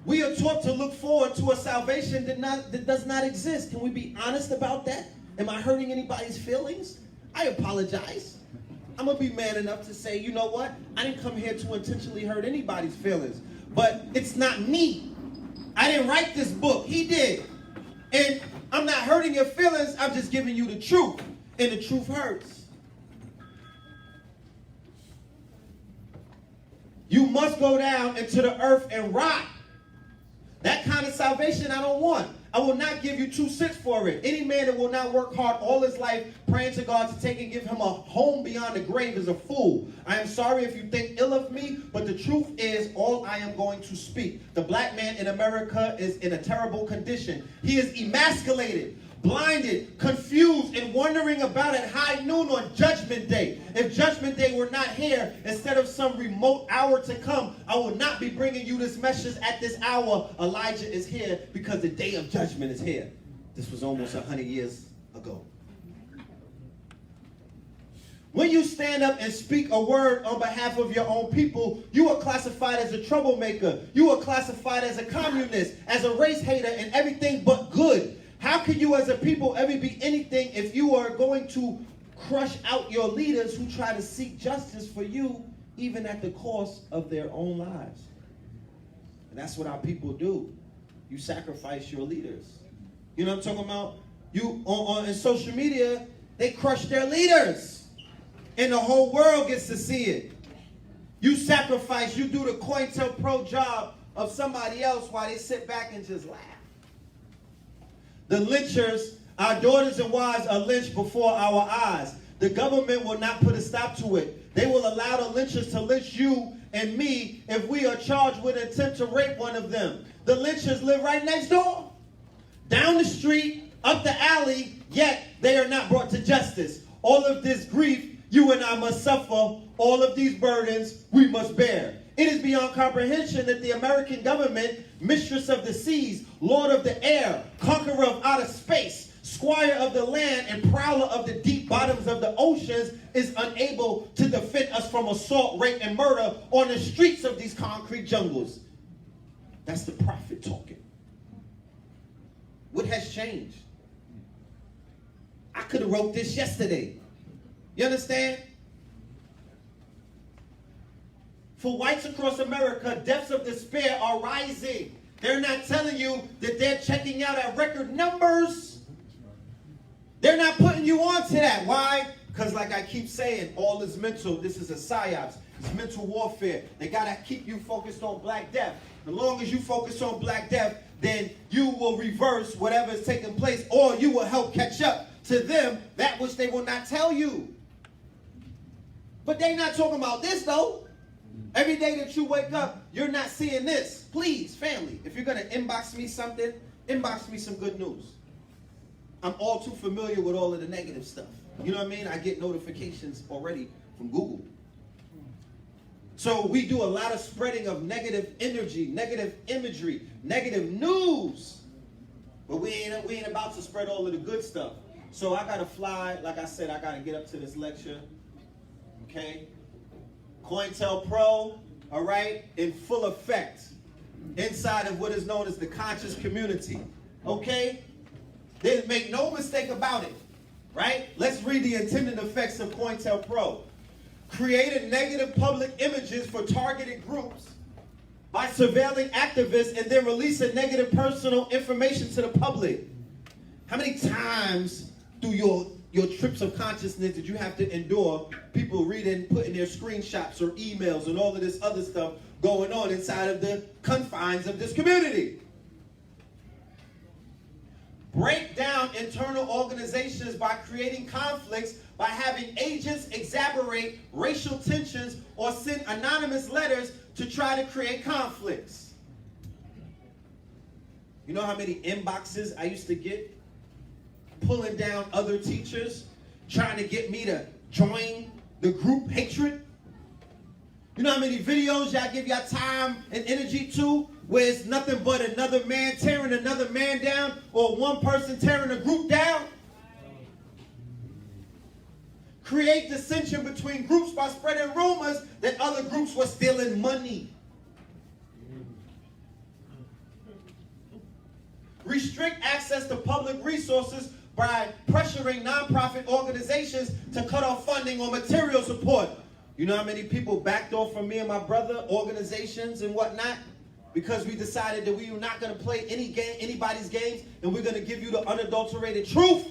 We are taught to look forward to a salvation that does not exist. Can we be honest about that? Am I hurting anybody's feelings? I apologize. I'm going to be man enough to say, you know what? I didn't come here to intentionally hurt anybody's feelings. But it's not me. I didn't write this book. He did. And I'm not hurting your feelings. I'm just giving you the truth. And the truth hurts. You must go down into the earth and rot. That kind of salvation I don't want. I will not give you 2 cents for it. Any man that will not work hard all his life praying to God to take and give him a home beyond the grave is a fool. I am sorry if you think ill of me, but the truth is all I am going to speak. The black man in America is in a terrible condition. He is emasculated, blinded, confused, and wondering about at high noon on Judgment Day. If Judgment Day were not here, instead of some remote hour to come, I will not be bringing you this message at this hour. Elijah is here because the day of judgment is here. This was almost 100 years ago. When you stand up and speak a word on behalf of your own people, you are classified as a troublemaker. You are classified as a communist, as a race hater, and everything but good. How can you as a people ever be anything if you are going to crush out your leaders who try to seek justice for you, even at the cost of their own lives? And that's what our people do. You sacrifice your leaders. You know what I'm talking about? You on social media, they crush their leaders. And the whole world gets to see it. You sacrifice, you do the COINTELPRO job of somebody else while they sit back and just laugh. The lynchers, our daughters and wives are lynched before our eyes. The government will not put a stop to it. They will allow the lynchers to lynch you and me if we are charged with attempt to rape one of them. The lynchers live right next door, down the street, up the alley, yet they are not brought to justice. All of this grief you and I must suffer. All of these burdens we must bear. It is beyond comprehension that the American government, mistress of the seas, lord of the air, conqueror of outer space, squire of the land, and prowler of the deep bottoms of the oceans, is unable to defend us from assault, rape, and murder on the streets of these concrete jungles. That's the prophet talking. What has changed? I could have wrote this yesterday. You understand? For whites across America, deaths of despair are rising. They're not telling you that they're checking out at record numbers. They're not putting you on to that. Why? Because like I keep saying, all is mental. This is a psyops. It's mental warfare. They got to keep you focused on Black Death. As long as you focus on Black Death, then you will reverse whatever is taking place, or you will help catch up to them that which they will not tell you. But they're not talking about this, though. Every day that you wake up, you're not seeing this. Please, family, if you're going to inbox me something, inbox me some good news. I'm all too familiar with all of the negative stuff. You know what I mean? I get notifications already from Google. So we do a lot of spreading of negative energy, negative imagery, negative news. But we ain't about to spread all of the good stuff. So I got to fly. Like I said, I got to get up to this lecture. Okay? COINTELPRO, all right, in full effect inside of what is known as the conscious community, okay? Then make no mistake about it, right? Let's read the intended effects of COINTELPRO. Created negative public images for targeted groups by surveilling activists and then releasing negative personal information to the public. How many times through your trips of consciousness did you have to endure people reading, putting their screenshots or emails and all of this other stuff going on inside of the confines of this community? Break down internal organizations by creating conflicts, by having agents exacerbate racial tensions or send anonymous letters to try to create conflicts. You know how many inboxes I used to get? Pulling down other teachers, trying to get me to join the group hatred. You know how many videos y'all give y'all time and energy to where it's nothing but another man tearing another man down, or one person tearing a group down. Create dissension between groups by spreading rumors that other groups were stealing money. Restrict access to public resources by pressuring nonprofit organizations to cut off funding or material support. You know how many people backed off from me and my brother, organizations and whatnot? Because we decided that we were not going to play anybody's games, and we're going to give you the unadulterated truth.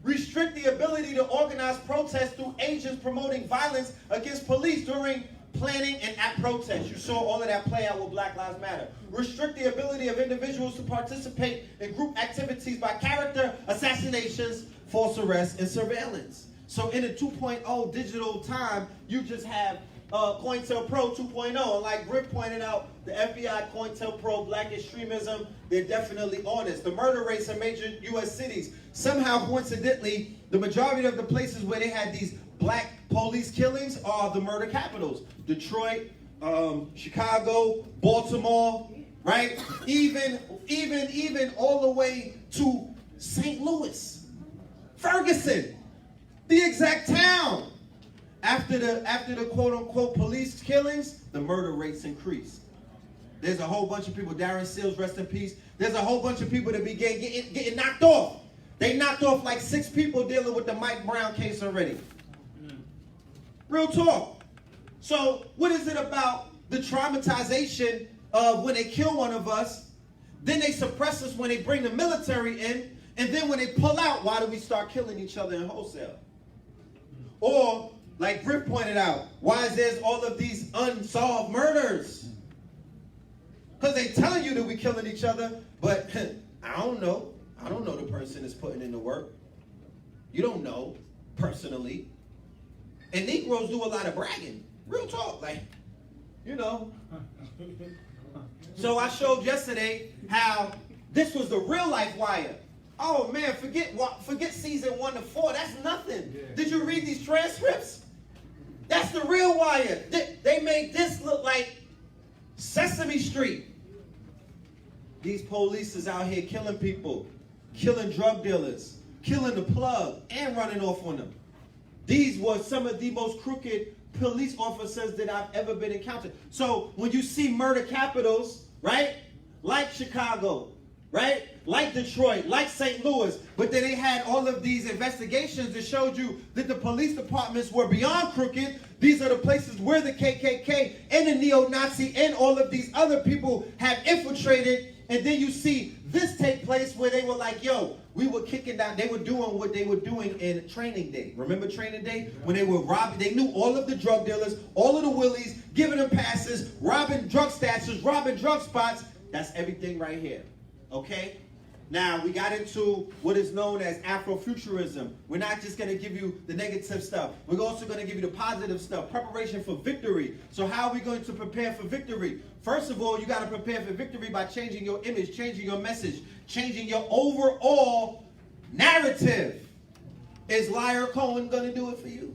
Restrict the ability to organize protests through agents promoting violence against police during planning and at protests. You saw all of that play out with Black Lives Matter. Restrict the ability of individuals to participate in group activities by character assassinations, false arrests, and surveillance. So in a 2.0 digital time, you just have COINTELPRO 2.0. And like Rick pointed out, the FBI, COINTELPRO, black extremism, they're definitely on this. The murder rates in major U.S. cities, somehow coincidentally, the majority of the places where they had these black police killings are the murder capitals. Detroit, Chicago, Baltimore, right? Even all the way to St. Louis, Ferguson, the exact town. After the quote-unquote police killings, the murder rates increased. There's a whole bunch of people, Darren Seals, rest in peace. There's a whole bunch of people that began getting knocked off. They knocked off like 6 people dealing with the Mike Brown case already. Real talk. So what is it about the traumatization of when they kill one of us, then they suppress us when they bring the military in, and then when they pull out, why do we start killing each other in wholesale? Or, like Griff pointed out, why is there all of these unsolved murders? Because they telling you that we killing each other, but I don't know. I don't know the person that's putting in the work. You don't know personally. And Negroes do a lot of bragging. Real talk, like, you know. So I showed yesterday how this was the real life wire. Oh man, forget season 1 to 4. That's nothing. Yeah. Did you read these transcripts? That's the real wire. They made this look like Sesame Street. These police is out here killing people, killing drug dealers, killing the plug, and running off on them. These were some of the most crooked police officers that I've ever been encountered. So when you see murder capitals, right, like Chicago, right, like Detroit, like St. Louis, but then they had all of these investigations that showed you that the police departments were beyond crooked. These are the places where the KKK and the neo-Nazi and all of these other people have infiltrated. And then you see this take place where they were like, yo, we were kicking down, they were doing what they were doing in Training Day. Remember Training Day? When they were robbing, they knew all of the drug dealers, all of the willies, giving them passes, robbing drug stashes, robbing drug spots. That's everything right here, okay? Now, we got into what is known as Afrofuturism. We're not just going to give you the negative stuff. We're also going to give you the positive stuff, preparation for victory. So how are we going to prepare for victory? First of all, you got to prepare for victory by changing your image, changing your message, changing your overall narrative. Is Liar Cohen going to do it for you?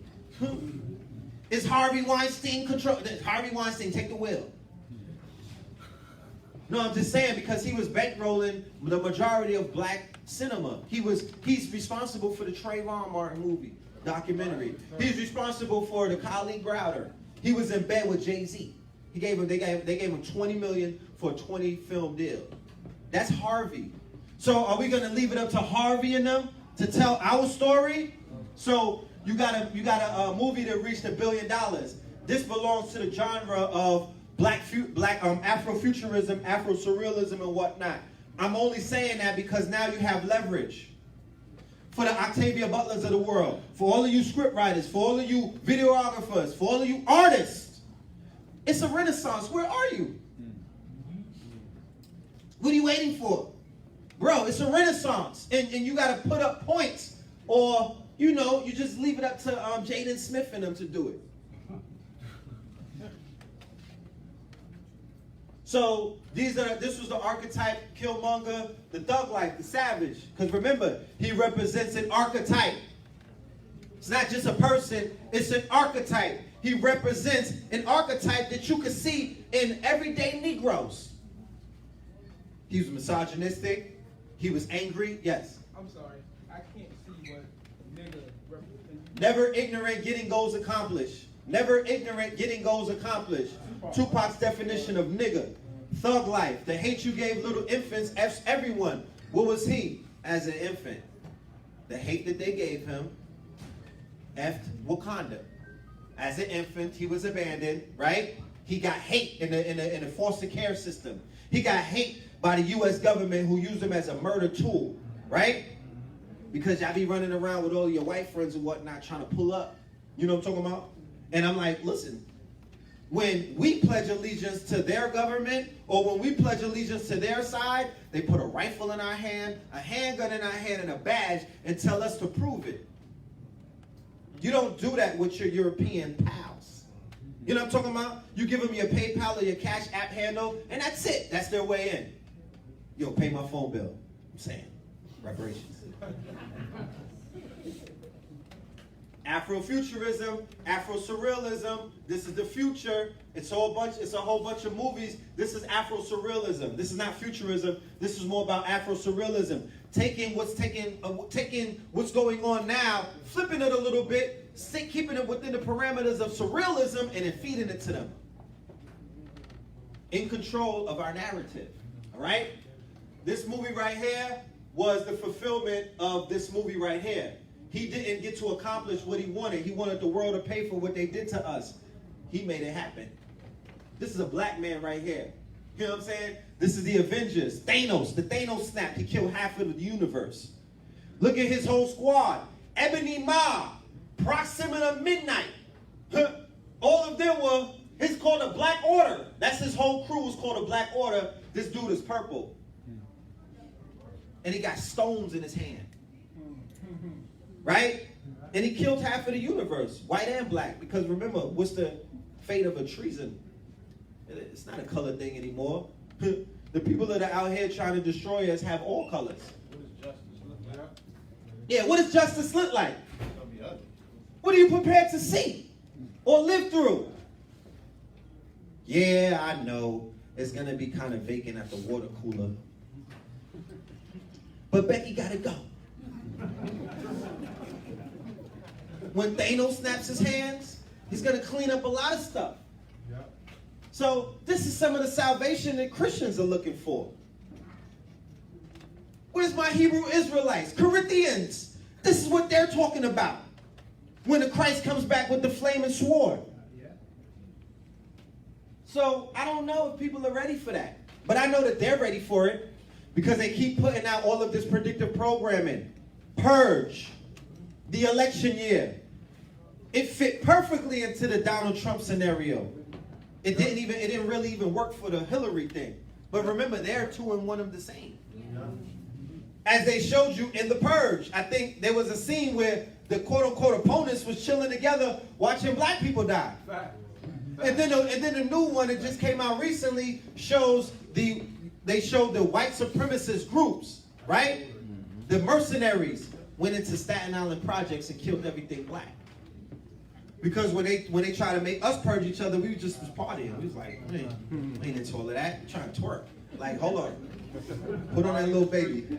Is Harvey Weinstein Harvey Weinstein, take the wheel. No, I'm just saying because he was bankrolling the majority of black cinema. He's responsible for the Trayvon Martin movie, documentary. He's responsible for the Khalid Browder. He was in bed with Jay-Z. They gave him $20 million for a 20-film deal. That's Harvey. So are we going to leave it up to Harvey and them to tell our story? So you got a movie that reached $1 billion. This belongs to the genre of Afrofuturism, Afro-surrealism, and whatnot. I'm only saying that because now you have leverage. For the Octavia Butlers of the world, for all of you script writers, for all of you videographers, for all of you artists, it's a renaissance. Where are you? What are you waiting for? Bro, it's a renaissance. And you got to put up points. Or, you know, you just leave it up to Jaden Smith and them to do it. So this was the archetype, Killmonger, the thug life, the savage. Because remember, he represents an archetype. It's not just a person, it's an archetype. He represents an archetype that you can see in everyday Negroes. He was misogynistic. He was angry. Yes. I'm sorry, I can't see what nigga represents. Never ignorant, getting goals accomplished. Never ignorant, getting goals accomplished. Tupac's definition of nigga. Thug life. The hate you gave little infants, F's everyone. What was he as an infant? The hate that they gave him, F'd Wakanda. As an infant, he was abandoned, right? He got hate in the foster care system. He got hate by the U.S. government who used him as a murder tool, right? Because y'all be running around with all your white friends and whatnot trying to pull up. You know what I'm talking about? And I'm like, listen, when we pledge allegiance to their government or when we pledge allegiance to their side, they put a rifle in our hand, a handgun in our hand, and a badge and tell us to prove it. You don't do that with your European pals. You know what I'm talking about? You give them your PayPal or your Cash App handle, and that's it. That's their way in. Yo, pay my phone bill. I'm saying, reparations. Afrofuturism, Afro-surrealism, this is the future. It's a whole bunch of movies. This is Afro-surrealism. This is not futurism. This is more about Afro-surrealism. Taking what's going on now, flipping it a little bit, keeping it within the parameters of surrealism, and then feeding it to them. In control of our narrative, all right? This movie right here was the fulfillment of this movie right here. He didn't get to accomplish what he wanted. He wanted the world to pay for what they did to us. He made it happen. This is a black man right here. You know what I'm saying? This is the Avengers. Thanos, the Thanos snap. He killed half of the universe. Look at his whole squad. Ebony Ma, Proximity Midnight. All of them were, it's called a Black Order. That's his whole crew was called a Black Order. This dude is purple. And he got stones in his hand. Right? And he killed half of the universe, white and black. Because remember, what's the fate of a treason? It's not a color thing anymore. The people that are out here trying to destroy us have all colors. What does justice look like? Yeah, what does justice look like? It's gonna be ugly. What are you prepared to see or live through? Yeah, I know. It's going to be kind of vacant at the water cooler. But Becky got to go. When Thanos snaps his hands, he's going to clean up a lot of stuff. So this is some of the salvation that Christians are looking for. Where's my Hebrew Israelites? Corinthians. This is what they're talking about. When the Christ comes back with the flaming sword. So I don't know if people are ready for that. But I know that they're ready for it because they keep putting out all of this predictive programming. Purge. The election year. It fit perfectly into the Donald Trump scenario. It didn't really even work for the Hillary thing. But remember, they're two and one of the same. As they showed you in The Purge, I think there was a scene where the quote-unquote opponents was chilling together watching black people die. And then the new one that just came out recently showed the white supremacist groups, right? The mercenaries went into Staten Island projects and killed everything black. Because when they try to make us purge each other, we just was partying. We was like, we ain't into all of that. We're trying to twerk. Like, hold on. Put on that little baby.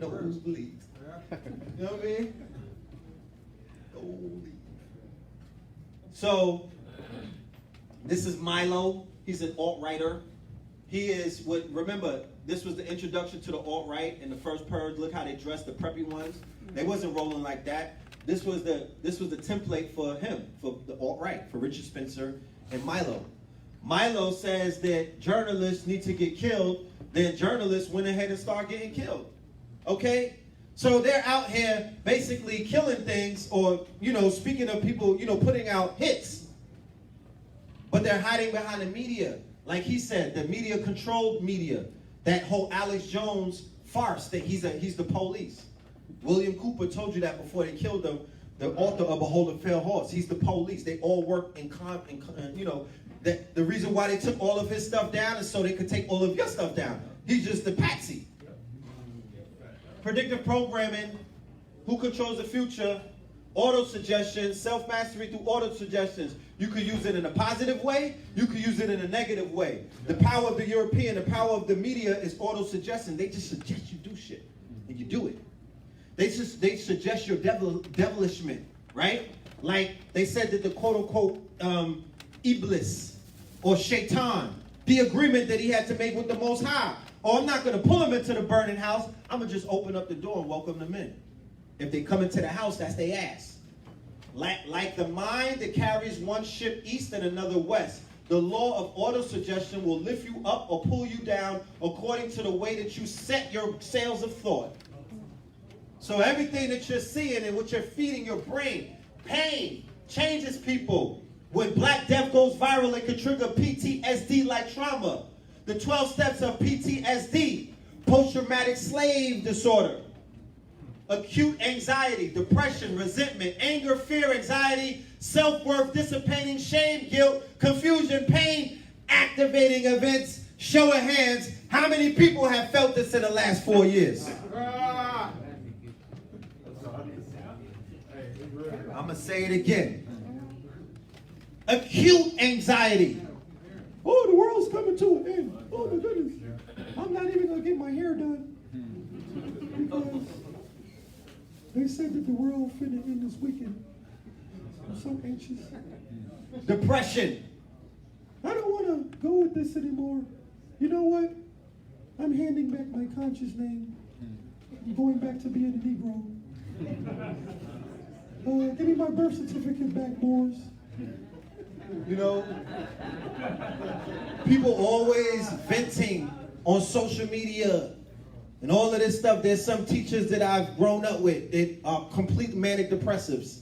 No bleeds. You know what I mean? So, this is Milo. He's an alt-righter. He is remember, this was the introduction to the alt-right in the first Purge. Look how they dressed, the preppy ones. They wasn't rolling like that. This was the template for him, for the alt-right, for Richard Spencer and Milo. Milo says that journalists need to get killed, then journalists went ahead and started getting killed. Okay? So they're out here basically killing things or, speaking of people, putting out hits. But they're hiding behind the media. Like he said, the media-controlled media. That whole Alex Jones farce that he's the police. William Cooper told you that before they killed him. The author of Behold a Fair Horse. He's the police. They all work that the reason why they took all of his stuff down is so they could take all of your stuff down. He's just the patsy. Predictive programming. Who controls the future? Auto-suggestion, self-mastery through auto-suggestions. You could use it in a positive way. You could use it in a negative way. The power of the European, the power of the media is auto-suggestion. They just suggest you do shit, and you do it. They suggest your devilishment, right? Like they said that the quote-unquote Iblis or Shaitan, the agreement that he had to make with the Most High. Oh, I'm not going to pull him into the burning house. I'm going to just open up the door and welcome them in. If they come into the house, that's their ass. Like the mind that carries one ship east and another west, the law of auto-suggestion will lift you up or pull you down according to the way that you set your sails of thought. So everything that you're seeing and what you're feeding your brain, pain, changes people. When Black Death goes viral, it can trigger PTSD-like trauma. The 12 steps of PTSD, post-traumatic slave disorder, acute anxiety, depression, resentment, anger, fear, anxiety, self-worth, dissipating, shame, guilt, confusion, pain, activating events. Show of hands, how many people have felt this in the last 4 years? I'm going to say it again. Acute anxiety. Oh, the world's coming to an end. Oh, my goodness. I'm not even going to get my hair done. Because they said that the world finna end this weekend. I'm so anxious. Depression. I don't want to go with this anymore. You know what? I'm handing back my conscious name. I'm going back to being a Negro. Give me my birth certificate back, Moors. You know, people always venting on social media and all of this stuff. There's some teachers that I've grown up with that are complete manic depressives.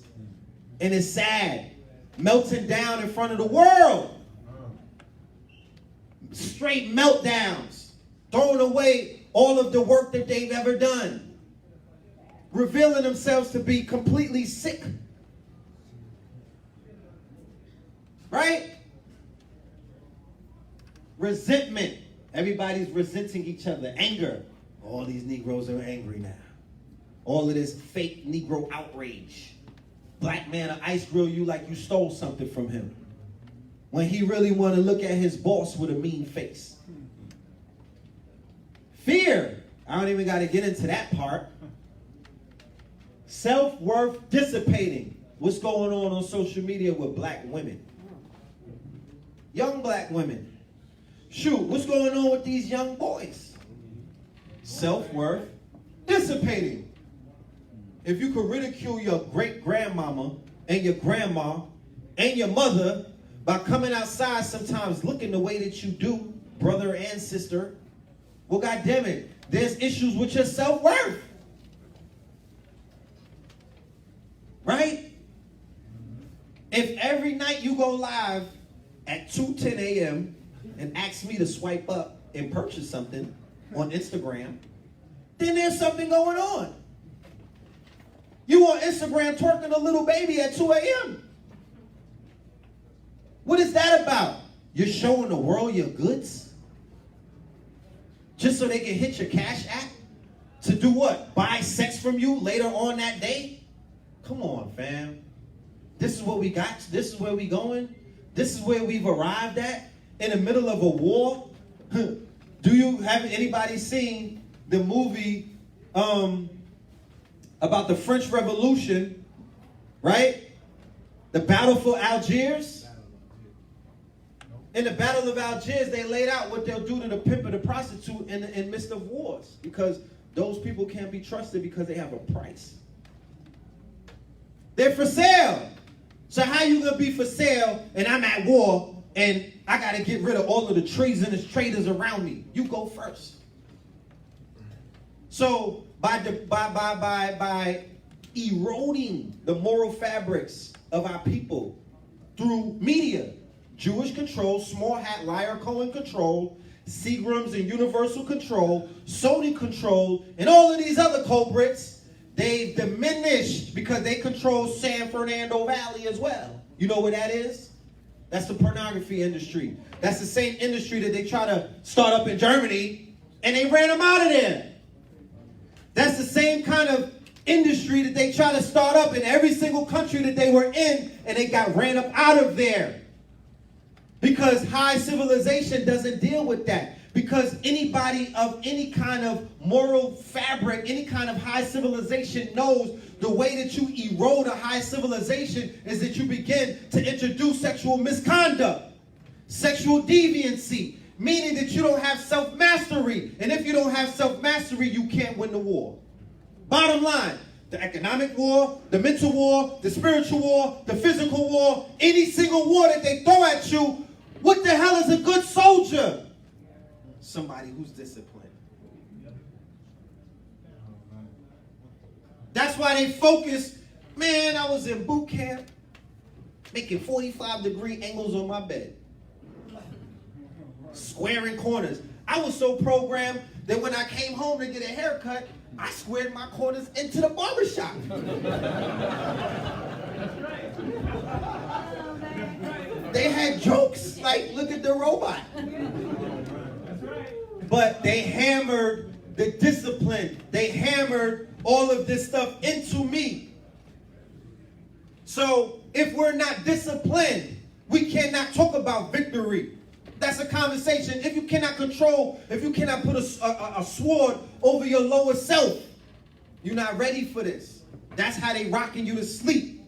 And it's sad. Melting down in front of the world. Straight meltdowns. Throwing away all of the work that they've ever done. Revealing themselves to be completely sick. Right? Resentment. Everybody's resenting each other. Anger. All these Negroes are angry now. All of this fake Negro outrage. Black man will ice grill you like you stole something from him. When he really want to look at his boss with a mean face. Fear. I don't even got to get into that part. Self-worth dissipating. What's going on social media with black women? Young black women. Shoot, what's going on with these young boys? Self-worth dissipating. If you could ridicule your great-grandmama and your grandma and your mother by coming outside sometimes looking the way that you do, brother and sister, well, goddamn it, there's issues with your self-worth. Right? If every night you go live at 2:10 a.m. and ask me to swipe up and purchase something on Instagram, then there's something going on. You on Instagram twerking a little baby at 2 a.m. What is that about? You're showing the world your goods? Just so they can hit your Cash App? To do what? Buy sex from you later on that day? Come on, fam. This is what we got. This is where we going. This is where we've arrived at. In the middle of a war. Do you have anybody seen the movie about the French Revolution, right? The Battle for Algiers? In the Battle of Algiers, they laid out what they'll do to the pimp and the prostitute in the midst of wars. Because those people can't be trusted because they have a price. They're for sale. So how you gonna be for sale and I'm at war and I gotta get rid of all of the treasonous traitors around me? You go first. So by eroding the moral fabrics of our people through media, Jewish control, Small Hat, Liar, Cohen control, Seagram's and Universal control, Sony control, and all of these other culprits, they've diminished because they control San Fernando Valley as well. You know what that is? That's the pornography industry. That's the same industry that they try to start up in Germany, and they ran them out of there. That's the same kind of industry that they try to start up in every single country that they were in, and they got ran up out of there. Because high civilization doesn't deal with that. Because anybody of any kind of moral fabric, any kind of high civilization knows the way that you erode a high civilization is that you begin to introduce sexual misconduct, sexual deviancy, meaning that you don't have self-mastery. And if you don't have self-mastery, you can't win the war. Bottom line, the economic war, the mental war, the spiritual war, the physical war, any single war that they throw at you, what the hell is a good soldier? Somebody who's disciplined. That's why they focus, man, I was in boot camp making 45-degree angles on my bed. Squaring corners. I was so programmed that when I came home to get a haircut, I squared my corners into the barbershop. They had jokes like, look at the robot. But they hammered the discipline. They hammered all of this stuff into me. So if we're not disciplined, we cannot talk about victory. That's a conversation. If you cannot control, if you cannot put a sword over your lower self, you're not ready for this. That's how they rocking you to sleep.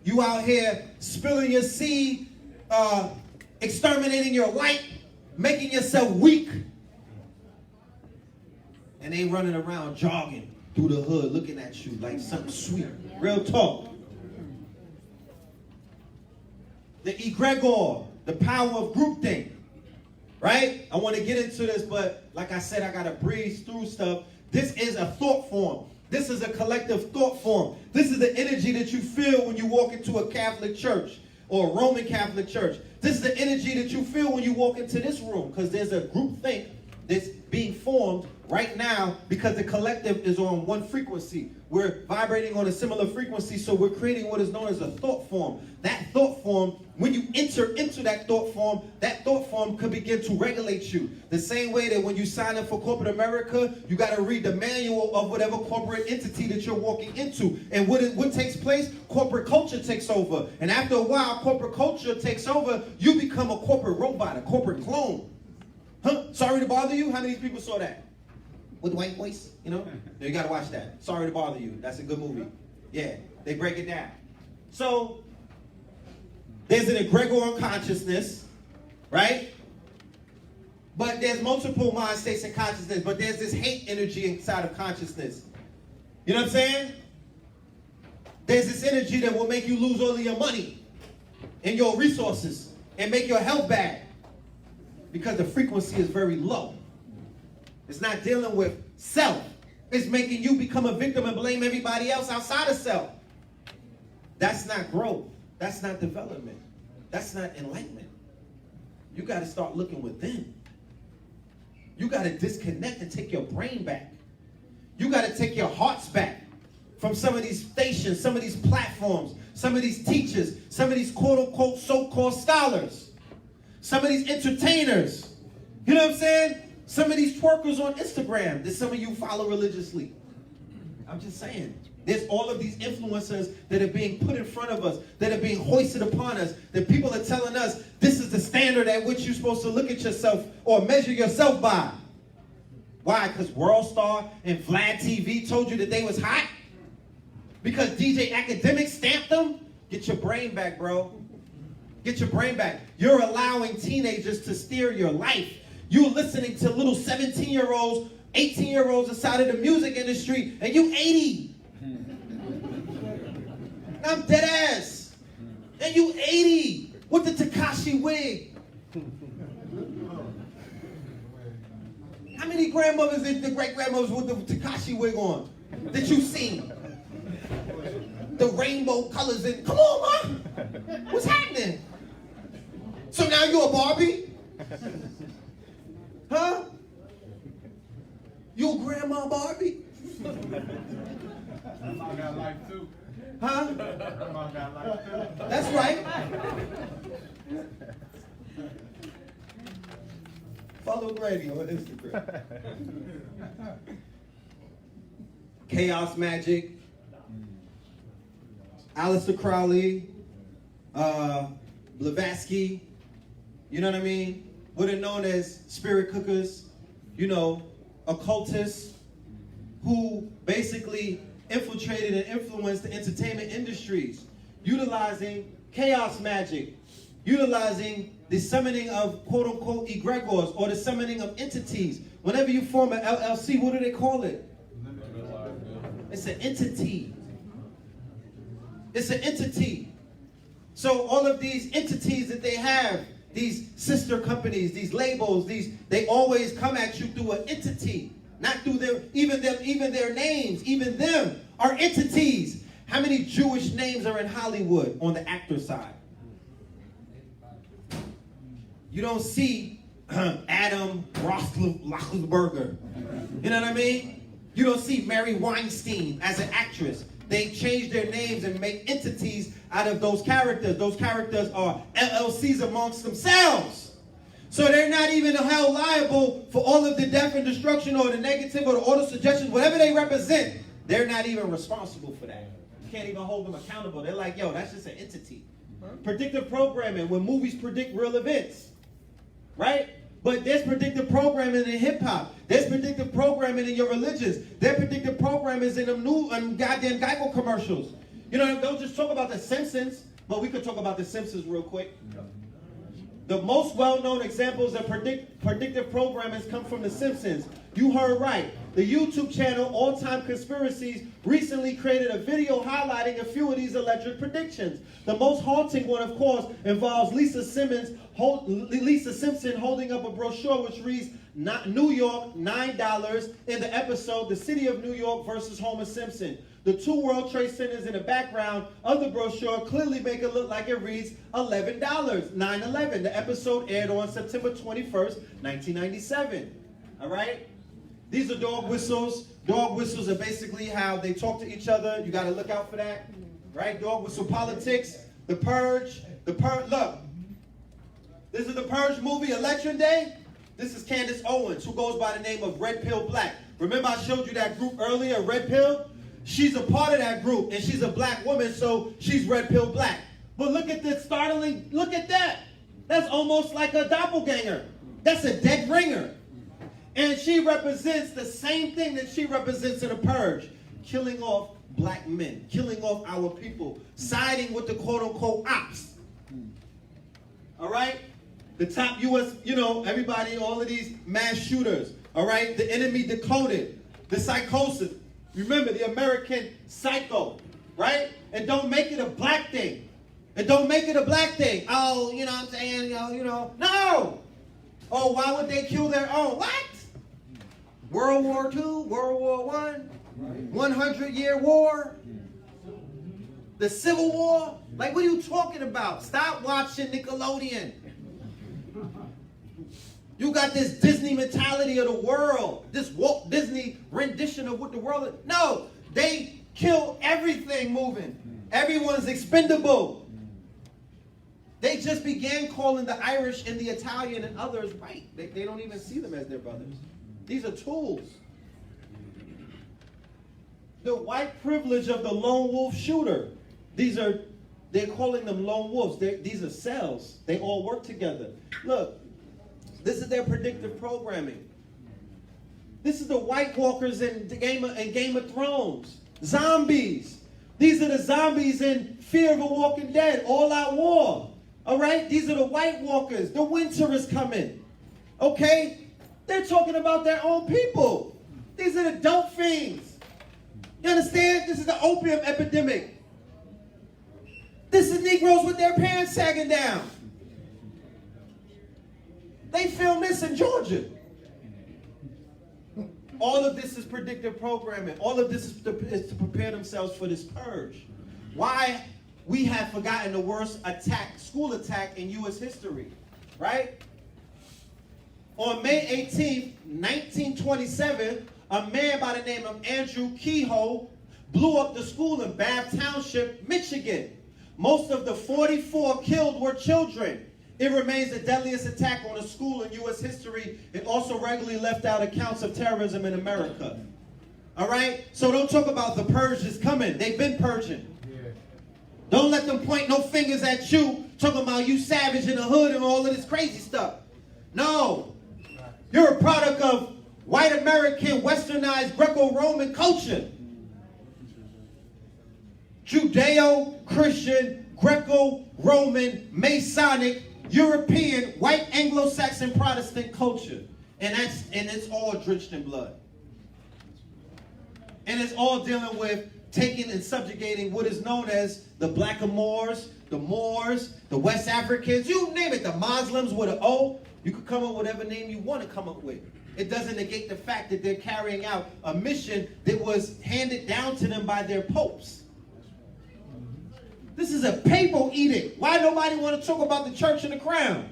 You out here spilling your seed, exterminating your light, making yourself weak. And they running around jogging through the hood looking at you like something sweet. Real talk. The egregor, the power of groupthink. Right? I want to get into this, but like I said, I got to breeze through stuff. This is a thought form. This is a collective thought form. This is the energy that you feel when you walk into a Catholic church or a Roman Catholic church. This is the energy that you feel when you walk into this room, because there's a group think that's being formed right now because the collective is on one frequency. We're vibrating on a similar frequency, so we're creating what is known as a thought form. That thought form, when you enter into that thought form could begin to regulate you. The same way that when you sign up for corporate America, you got to read the manual of whatever corporate entity that you're walking into. And what takes place? Corporate culture takes over. And after a while, corporate culture takes over, you become a corporate robot, a corporate clone. Huh? Sorry to bother you? How many people saw that? With the white voice, you know? You gotta watch that. Sorry to bother you. That's a good movie. Yeah, they break it down. So, there's an egregor of consciousness, right? But there's multiple mind states in consciousness, but there's this hate energy inside of consciousness. You know what I'm saying? There's this energy that will make you lose all of your money and your resources and make your health bad because the frequency is very low. It's not dealing with self. It's making you become a victim and blame everybody else outside of self. That's not growth. That's not development. That's not enlightenment. You got to start looking within. You got to disconnect and take your brain back. You got to take your hearts back from some of these stations, some of these platforms, some of these teachers, some of these quote-unquote so-called scholars, some of these entertainers. You know what I'm saying? Some of these twerkers on Instagram that some of you follow religiously. I'm just saying. There's all of these influencers that are being put in front of us, that are being hoisted upon us, that people are telling us this is the standard at which you're supposed to look at yourself or measure yourself by. Why? Because World Star and Vlad TV told you that they was hot? Because DJ Academic stamped them? Get your brain back, bro. Get your brain back. You're allowing teenagers to steer your life. You're listening to little 17-year-olds, 18-year-olds inside of the music industry, and you 80. I'm dead ass. And you 80 with the Tekashi wig. How many grandmothers and the great-grandmothers with the Tekashi wig on that you've seen? The rainbow colors and come on, man. What's happening? So now you're a Barbie? Huh? You a grandma Barbie? I got life too. Huh? I got life too. That's right. Follow Grady on Instagram. Chaos Magic, Aleister Crowley, Blavatsky, you know what I mean? What are known as spirit cookers, you know, occultists, who basically infiltrated and influenced the entertainment industries, utilizing chaos magic, utilizing the summoning of quote-unquote egregores or the summoning of entities. Whenever you form an LLC, what do they call it? It's an entity. It's an entity. So all of these entities that they have, these sister companies, these labels, they always come at you through an entity, not through even their names, even them are entities. How many Jewish names are in Hollywood on the actor side? You don't see Adam Roethlisberger. You know what I mean? You don't see Mary Weinstein as an actress. They change their names and make entities out of those characters. Those characters are LLCs amongst themselves. So they're not even held liable for all of the death and destruction or the negative or the auto suggestions, whatever they represent. They're not even responsible for that. You can't even hold them accountable. They're like, yo, that's just an entity. Predictive programming, when movies predict real events. Right? But there's predictive programming in hip-hop. There's predictive programming in your religions. There's predictive programming in them new goddamn Geico commercials. You know, don't just talk about The Simpsons, but we could talk about The Simpsons real quick. The most well-known examples of predictive programming come from The Simpsons. You heard right. The YouTube channel All Time Conspiracies recently created a video highlighting a few of these alleged predictions. The most haunting one, of course, involves Lisa Simpson holding up a brochure which reads New York, $9 in the episode The City of New York versus Homer Simpson. The two World Trade Centers in the background of the brochure clearly make it look like it reads $11, 9/11. The episode aired on September 21st, 1997. All right? These are dog whistles. Dog whistles are basically how they talk to each other. You got to look out for that. Right? Dog whistle politics. The Purge. Look. This is the Purge movie, Election Day. This is Candace Owens, who goes by the name of Red Pill Black. Remember I showed you that group earlier, Red Pill? She's a part of that group, and she's a black woman, so she's Red Pill Black. But look at this startling, look at that. That's almost like a doppelganger. That's a dead ringer. And she represents the same thing that she represents in a Purge. Killing off black men, killing off our people, siding with the quote-unquote ops. All right? The top U.S., everybody, all of these mass shooters. All right? The enemy decoded. The psychosis. Remember, the American psycho. Right? And don't make it a black thing. And don't make it a black thing. Oh, you know what I'm saying? No! Oh, why would they kill their own? What? World War II? World War I? 100-year war? The Civil War? Like, what are you talking about? Stop watching Nickelodeon. You got this Disney mentality of the world. This Walt Disney rendition of what the world is. No, they kill everything moving. Everyone's expendable. They just began calling the Irish and the Italian and others white. They don't even see them as their brothers. These are tools. The white privilege of the lone wolf shooter. They're calling them lone wolves. These are cells. They all work together. Look, this is their predictive programming. This is the White Walkers in Game of Thrones. Zombies. These are the zombies in Fear of the Walking Dead, All Out War. All right? These are the White Walkers. The winter is coming. Okay? They're talking about their own people. These are the dope fiends. You understand? This is the opium epidemic. This is Negroes with their pants sagging down. They filmed this in Georgia. All of this is predictive programming. All of this is to prepare themselves for this purge. Why we have forgotten the worst school attack in U.S. history, right? On May 18th, 1927, a man by the name of Andrew Kehoe blew up the school in Bath Township, Michigan. Most of the 44 killed were children. It remains the deadliest attack on a school in U.S. history. It also regularly left out accounts of terrorism in America. All right? So don't talk about the purge is coming. They've been purging. Don't let them point no fingers at you, talking about you savage in the hood and all of this crazy stuff. No. You're a product of white American, westernized Greco-Roman culture. Judeo-Christian, Greco-Roman, Masonic, European, white Anglo-Saxon Protestant culture. And it's all drenched in blood. And it's all dealing with taking and subjugating what is known as the Blackamoors, the Moors, the West Africans, you name it, the Muslims with an O. You could come up with whatever name you want to come up with. It doesn't negate the fact that they're carrying out a mission that was handed down to them by their popes. This is a papal edict. Why nobody want to talk about the church and the crown?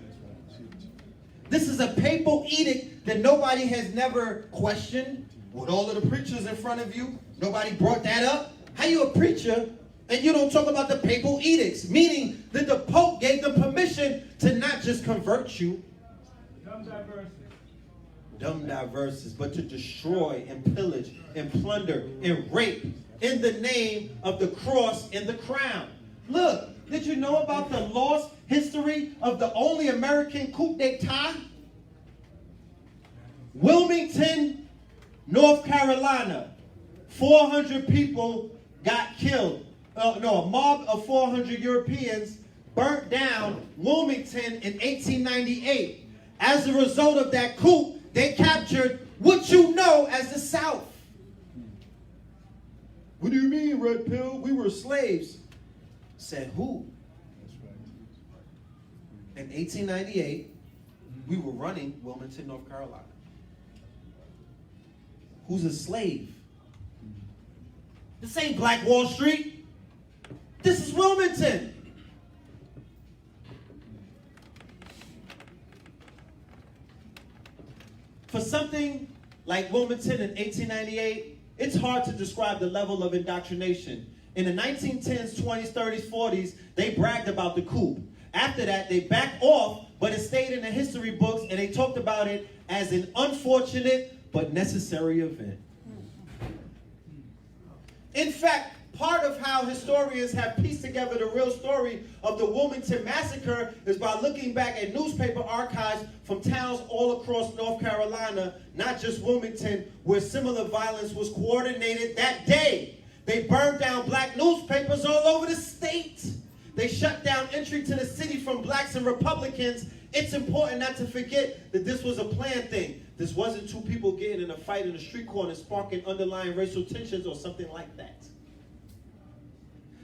This is a papal edict that nobody has never questioned. With all of the preachers in front of you, nobody brought that up. How you a preacher and you don't talk about the papal edicts? Meaning that the Pope gave them permission to not just convert you. Dumb diverses, but to destroy and pillage and plunder and rape in the name of the cross and the crown. Look, did you know about the lost history of the only American coup d'etat? Wilmington, North Carolina. 400 people got killed. A mob of 400 Europeans burnt down Wilmington in 1898. As a result of that coup, they captured what you know as the South. What do you mean, Red Pill? We were slaves. Said who? In 1898, we were running Wilmington, North Carolina. Who's a slave? This ain't Black Wall Street. This is Wilmington. For something like Wilmington in 1898, it's hard to describe the level of indoctrination. In the 1910s, 20s, 30s, 40s, they bragged about the coup. After that, they backed off, but it stayed in the history books, and they talked about it as an unfortunate but necessary event. In fact, part of how historians have pieced together the real story of the Wilmington Massacre is by looking back at newspaper archives from towns all across North Carolina, not just Wilmington, where similar violence was coordinated that day. They burned down black newspapers all over the state. They shut down entry to the city from blacks and Republicans. It's important not to forget that this was a planned thing. This wasn't two people getting in a fight in a street corner sparking underlying racial tensions or something like that.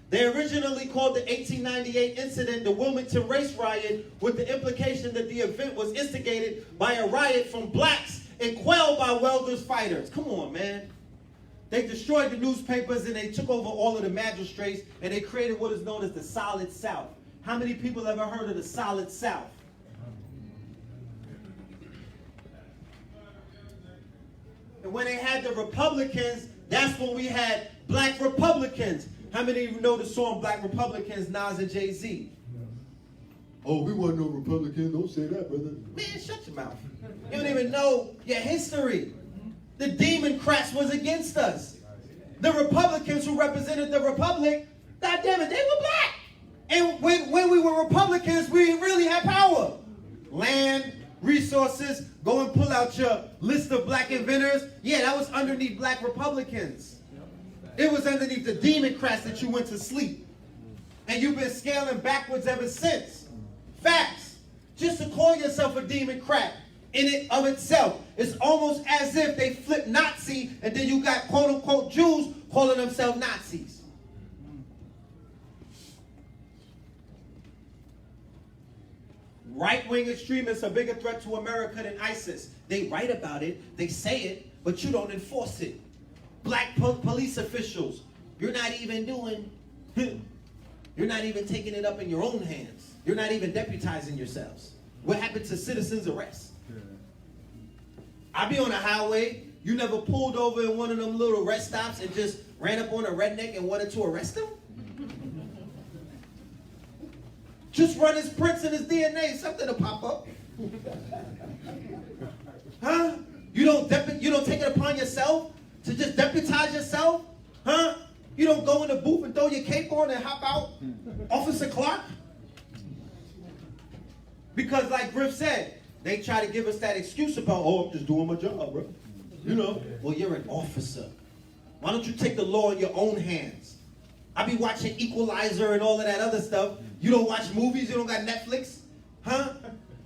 They originally called the 1898 incident the Wilmington Race Riot, with the implication that the event was instigated by a riot from blacks and quelled by Welders fighters. Come on, man. They destroyed the newspapers and they took over all of the magistrates and they created what is known as the Solid South. How many people ever heard of the Solid South? And when they had the Republicans, that's when we had black Republicans. How many of you know the song Black Republicans, Nas and Jay-Z? Oh, we weren't no Republicans. Don't say that, brother. Man, shut your mouth. You don't even know your history. The Democrats was against us. The Republicans who represented the Republic, God damn it, they were black. And when we were Republicans, we really had power. Land, resources, go and pull out your list of black inventors. Yeah, that was underneath black Republicans. It was underneath the Democrats that you went to sleep. And you've been scaling backwards ever since. Facts. Just to call yourself a Democrat in it of itself, it's almost as if they flipped Nazi and then you got quote-unquote Jews calling themselves Nazis. Right-wing extremists are a bigger threat to America than ISIS. They write about it, they say it, but you don't enforce it. Black police officials, you're not even taking it up in your own hands. You're not even deputizing yourselves. What happened to citizens' arrest? I be on the highway, you never pulled over in one of them little rest stops and just ran up on a redneck and wanted to arrest him? Just run his prints and his DNA, something to pop up. Huh? You don't take it upon yourself to just deputize yourself? Huh? You don't go in the booth and throw your cape on and hop out? Officer Clark? Because like Griff said, they try to give us that excuse about, oh, I'm just doing my job, bro. You know, well, you're an officer. Why don't you take the law in your own hands? I be watching Equalizer and all of that other stuff. You don't watch movies? You don't got Netflix? Huh?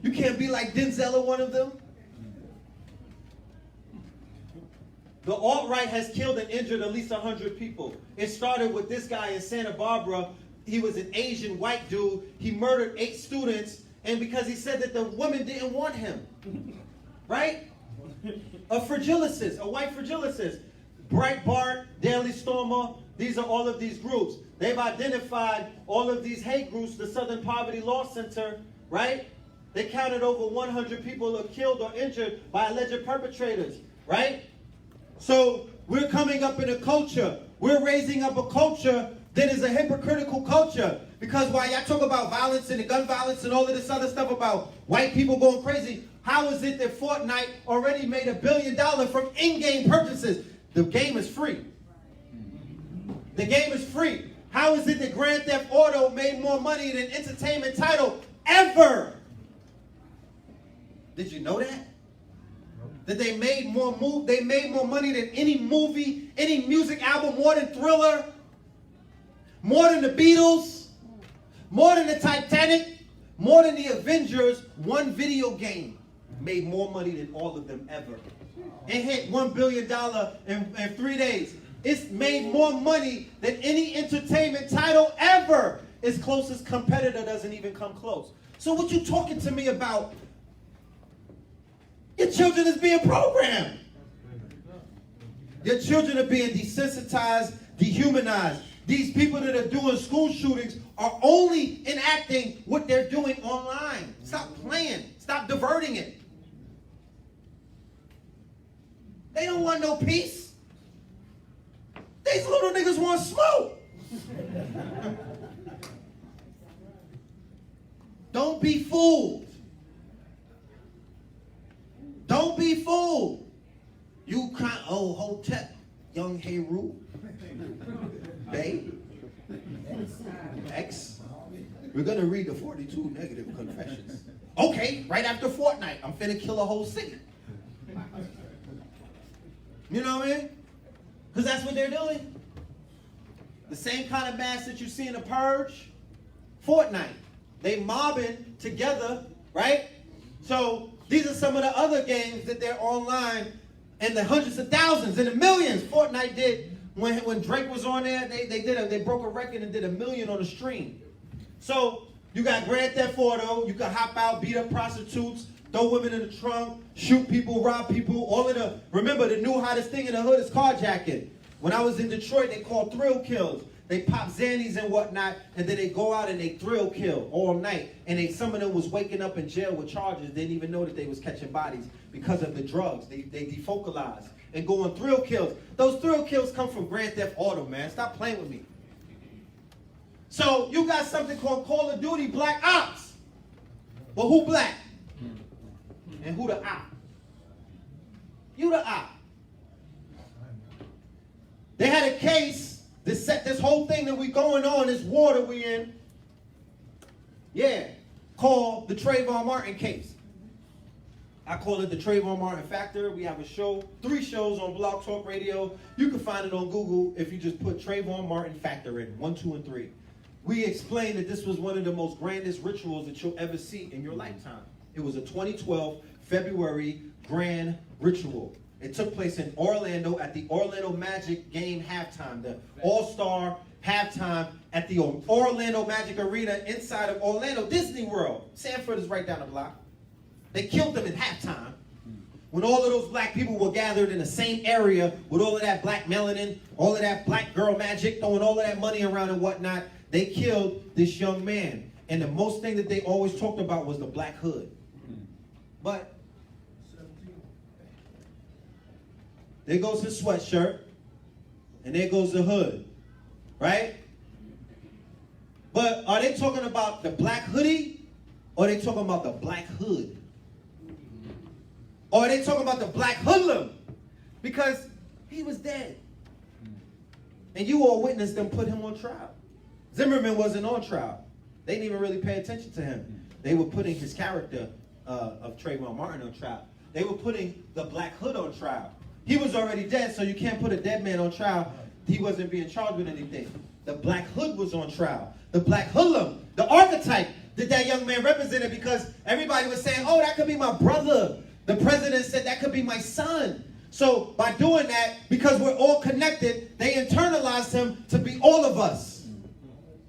You can't be like Denzel or one of them? The alt-right has killed and injured at least 100 people. It started with this guy in Santa Barbara. He was an Asian white dude. He murdered 8 students, and because he said that the women didn't want him. Right? A fragilicist, a white fragilicist. Breitbart, Daily Stormer, these are all of these groups. They've identified all of these hate groups, the Southern Poverty Law Center, right? They counted over 100 people killed or injured by alleged perpetrators, right? So we're coming up in a culture. We're raising up a culture that is a hypocritical culture. Because while y'all talk about violence and the gun violence and all of this other stuff about white people going crazy, how is it that Fortnite already made $1 billion from in-game purchases? The game is free. The game is free. How is it that Grand Theft Auto made more money than entertainment title ever? Did you know that? That they made more money than any movie, any music album, more than Thriller, more than the Beatles, more than the Titanic, more than the Avengers. One video game made more money than all of them ever. It hit $1 billion in 3 days. It's made more money than any entertainment title ever. Its closest competitor doesn't even come close. So what you talking to me about? Your children is being programmed. Your children are being desensitized, dehumanized. These people that are doing school shootings are only enacting what they're doing online. Stop playing. Stop diverting it. They don't want no peace. These little niggas want smoke. Don't be fooled. Don't be fooled. You can't, oh, Hotep, young Heru, Bay, X. We're going to read the 42 negative confessions. Okay, right after Fortnite, I'm finna kill a whole city. You know what I mean? Because that's what they're doing. The same kind of mass that you see in the Purge, Fortnite. They mobbing together, right? So these are some of the other games that they're online, and the hundreds of thousands and the millions Fortnite did when Drake was on there. They broke a record and did $1 million on a stream. So you got Grand Theft Auto. You can hop out, beat up prostitutes, throw women in the trunk, shoot people, rob people. All of the, remember, the new hottest thing in the hood is carjacking. When I was in Detroit, they called thrill kills. They pop Xannies and whatnot, and then they go out and they thrill kill all night. And some of them was waking up in jail with charges, didn't even know that they was catching bodies because of the drugs. They defocalized and go on thrill kills. Those thrill kills come from Grand Theft Auto, man. Stop playing with me. So you got something called Call of Duty Black Ops. Well, who black? And who the op? You the op. They had a case that set this whole thing that we going on, this war that we in, called the Trayvon Martin case. I call it the Trayvon Martin Factor. We have a show, 3 shows on Blog Talk Radio. You can find it on Google if you just put Trayvon Martin Factor in, 1, 2, and 3. We explained that this was one of the most grandest rituals that you'll ever see in your lifetime. It was a 2012 February grand ritual. It took place in Orlando at the Orlando Magic game halftime, the All-Star halftime at the Orlando Magic Arena inside of Orlando Disney World. Sanford is right down the block. They killed them at halftime when all of those black people were gathered in the same area with all of that black melanin, all of that black girl magic, throwing all of that money around and whatnot. They killed this young man. And the most thing that they always talked about was the black hood. But there goes his sweatshirt, and there goes the hood, right? But are they talking about the black hoodie, or are they talking about the black hood? Or are they talking about the black hoodlum? Because he was dead. And you all witnessed them put him on trial. Zimmerman wasn't on trial. They didn't even really pay attention to him. They were putting his character of Trayvon Martin on trial. They were putting the Black Hood on trial. He was already dead, so you can't put a dead man on trial. He wasn't being charged with anything. The Black Hood was on trial. The Black Hoodlum, the archetype that that young man represented, because everybody was saying, oh, that could be my brother. The president said that could be my son. So by doing that, because we're all connected, they internalized him to be all of us.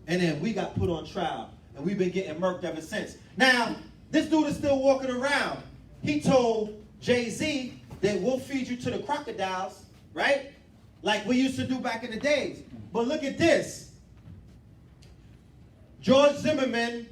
And then we got put on trial, and we've been getting murked ever since. Now, this dude is still walking around. He told Jay-Z that we'll feed you to the crocodiles, right? Like we used to do back in the days. But look at this. George Zimmerman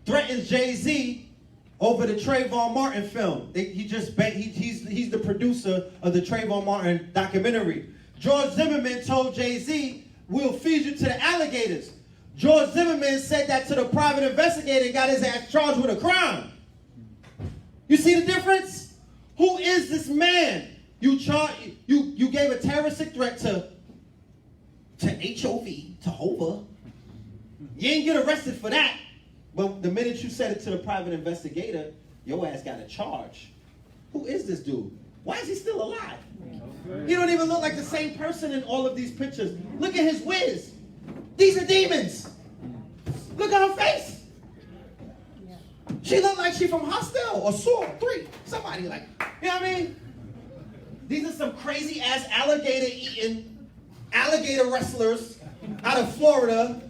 threatens Jay-Z over the Trayvon Martin film. He's the producer of the Trayvon Martin documentary. George Zimmerman told Jay-Z, we'll feed you to the alligators. George Zimmerman said that to the private investigator and got his ass charged with a crime. You see the difference? Who is this man? You gave a terroristic threat to HOV, to Hova. You ain't get arrested for that. But the minute you said it to the private investigator, your ass got a charge. Who is this dude? Why is he still alive? He don't even look like the same person in all of these pictures. Look at his whiz. These are demons. Look at her face. She looked like she from Hostel or Saw 3. Somebody like, you know what I mean? These are some crazy ass alligator-eating, alligator wrestlers out of Florida.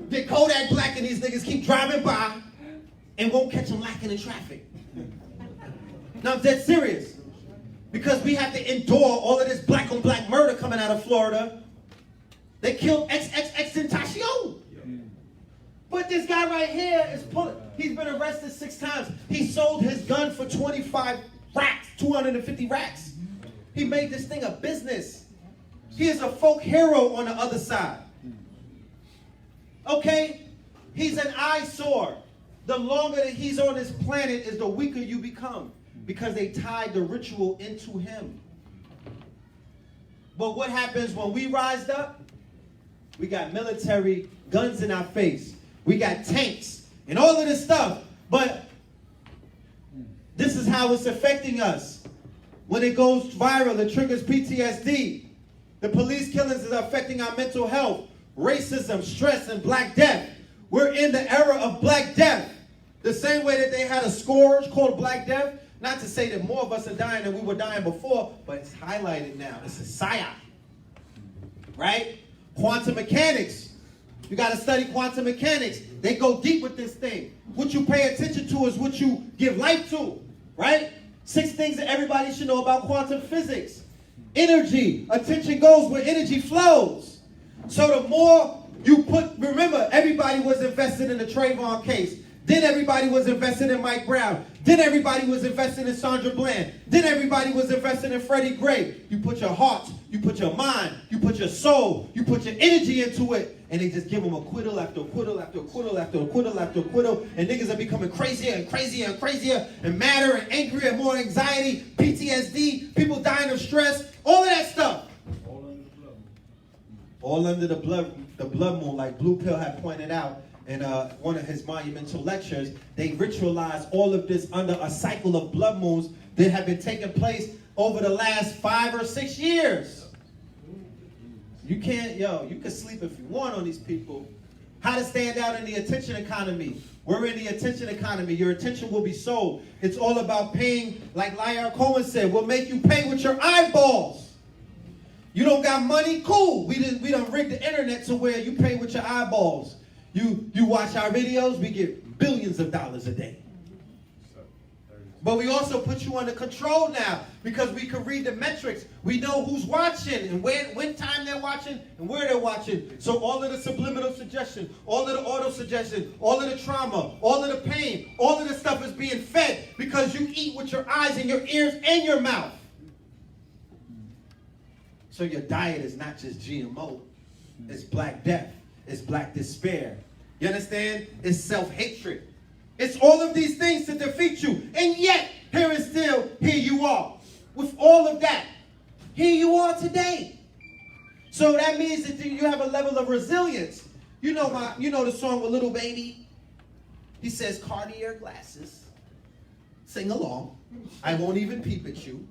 Get Kodak Black and these niggas keep driving by and won't catch them lacking in traffic. Now I'm dead serious. Because we have to endure all of this black on black murder coming out of Florida. They killed XXXTentacion. But this guy right here is pulling. He's been arrested 6 times. He sold his gun for 25 racks, 250 racks. He made this thing a business. He is a folk hero on the other side. Okay? He's an eyesore. The longer that he's on this planet is the weaker you become. Because they tied the ritual into him. But what happens when we rise up? We got military guns in our face. We got tanks and all of this stuff. But this is how it's affecting us. When it goes viral, it triggers PTSD. The police killings is affecting our mental health, racism, stress, and Black Death. We're in the era of Black Death. The same way that they had a scourge called Black Death. Not to say that more of us are dying than we were dying before, but it's highlighted now. It's a psyop. Right? Quantum mechanics. You got to study quantum mechanics. They go deep with this thing. What you pay attention to is what you give life to. Right? 6 things that everybody should know about quantum physics. Energy. Attention goes where energy flows. So the more you put, remember, everybody was invested in the Trayvon case. Then everybody was invested in Mike Brown. Then everybody was invested in Sandra Bland. Then everybody was invested in Freddie Gray. You put your heart, you put your mind, you put your soul, you put your energy into it, and they just give them acquittal after acquittal after acquittal after acquittal after acquittal, and niggas are becoming crazier and crazier and crazier and madder and angrier and more anxiety, PTSD, people dying of stress, all of that stuff. All under the blood moon, like Blue Pill had pointed out. In one of his monumental lectures, they ritualized all of this under a cycle of blood moons that have been taking place over the last 5 or 6 years. You can't, you can sleep if you want on these people. How to stand out in the attention economy. We're in the attention economy. Your attention will be sold. It's all about paying, like Lyar Cohen said, we'll make you pay with your eyeballs. You don't got money? Cool. We done rigged the internet to where you pay with your eyeballs. You watch our videos, we get billions of dollars a day. But we also put you under control now because we can read the metrics. We know who's watching and when time they're watching and where they're watching. So all of the subliminal suggestion, all of the auto suggestion, all of the trauma, all of the pain, all of the stuff is being fed because you eat with your eyes and your ears and your mouth. So your diet is not just GMO. It's Black Death. It's Black despair. You understand? It's self-hatred. It's all of these things to defeat you. And yet, here you are. With all of that, here you are today. So that means that you have a level of resilience. You know the song with Little Baby? He says, Cartier glasses, sing along, I won't even peep at you,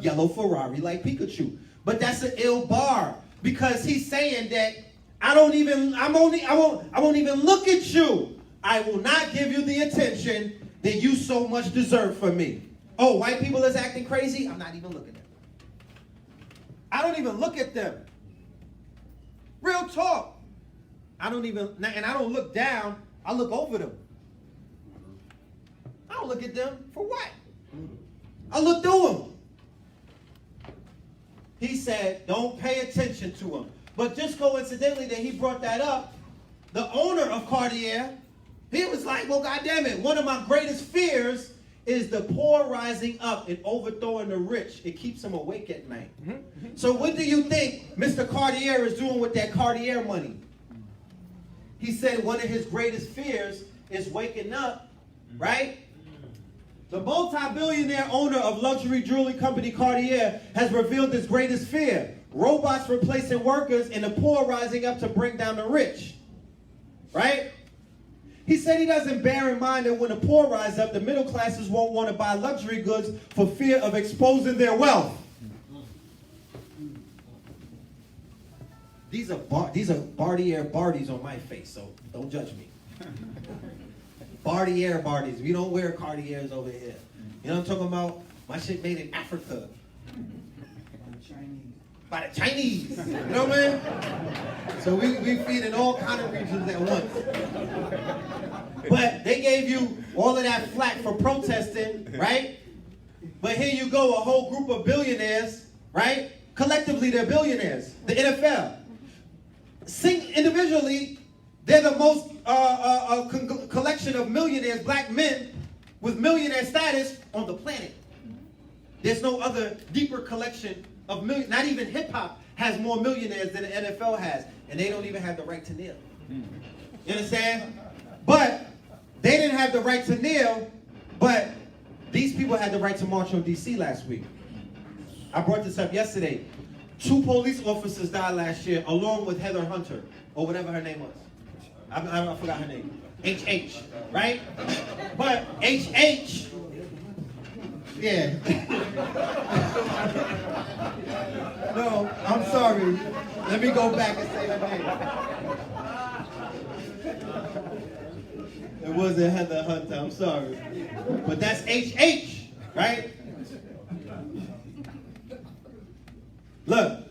yellow Ferrari like Pikachu. But that's an ill bar, because he's saying that I won't even look at you. I will not give you the attention that you so much deserve from me. Oh, white people is acting crazy? I'm not even looking at them. I don't even look at them. Real talk. I don't look down, I look over them. I don't look at them for what? I look through them. He said, don't pay attention to them. But just coincidentally that he brought that up, the owner of Cartier, he was like, well, goddamn it, one of my greatest fears is the poor rising up and overthrowing the rich. It keeps them awake at night. So what do you think Mr. Cartier is doing with that Cartier money? He said one of his greatest fears is waking up, right? The multi-billionaire owner of luxury jewelry company Cartier has revealed his greatest fear: robots replacing workers and the poor rising up to bring down the rich, right? He said he doesn't bear in mind that when the poor rise up, the middle classes won't want to buy luxury goods for fear of exposing their wealth. These are Bartier Barties on my face, so don't judge me. Bartier Barties. We don't wear Cartiers over here. You know what I'm talking about? My shit made in Africa. By the Chinese. You know what I mean? So we feed in all kind of regions at once. But they gave you all of that flack for protesting, right? But here you go, a whole group of billionaires, right? Collectively, they're billionaires. The NFL. Individually, they're the most collection of millionaires, black men with millionaire status on the planet. There's no other deeper collection of millions. Not even hip hop has more millionaires than the NFL has, and they don't even have the right to kneel. You understand? But they didn't have the right to kneel, but these people had the right to march on DC last week. I brought this up yesterday. 2 police officers died last year, along with Heather Hunter, or whatever her name was. I forgot her name. HH, right? But HH, yeah. No, I'm sorry. Let me go back and say her name. It wasn't Heather Hunter, I'm sorry. But that's HH, right? Look.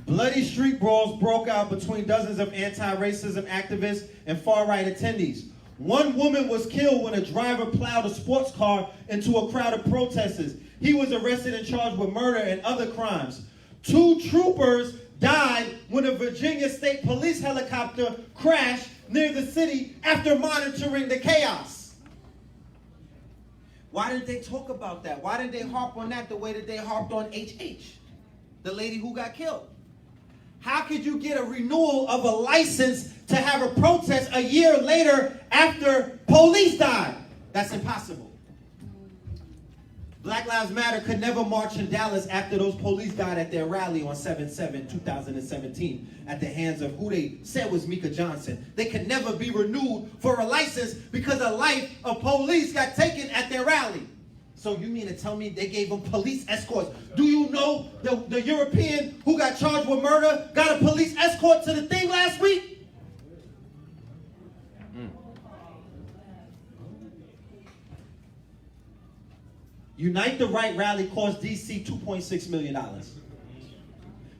Bloody street brawls broke out between dozens of anti-racism activists and far-right attendees. One woman was killed when a driver plowed a sports car into a crowd of protesters. He was arrested and charged with murder and other crimes. 2 troopers died when a Virginia State Police helicopter crashed near the city after monitoring the chaos. Why didn't they talk about that? Why didn't they harp on that the way that they harped on HH, the lady who got killed? How could you get a renewal of a license to have a protest a year later after police died? That's impossible. Black Lives Matter could never march in Dallas after those police died at their rally on 7/7/2017 at the hands of who they said was Mika Johnson. They could never be renewed for a license because a life of police got taken at their rally. So you mean to tell me they gave them police escorts? Do you know the European who got charged with murder got a police escort to the thing last week? Unite the Right rally cost DC $2.6 million.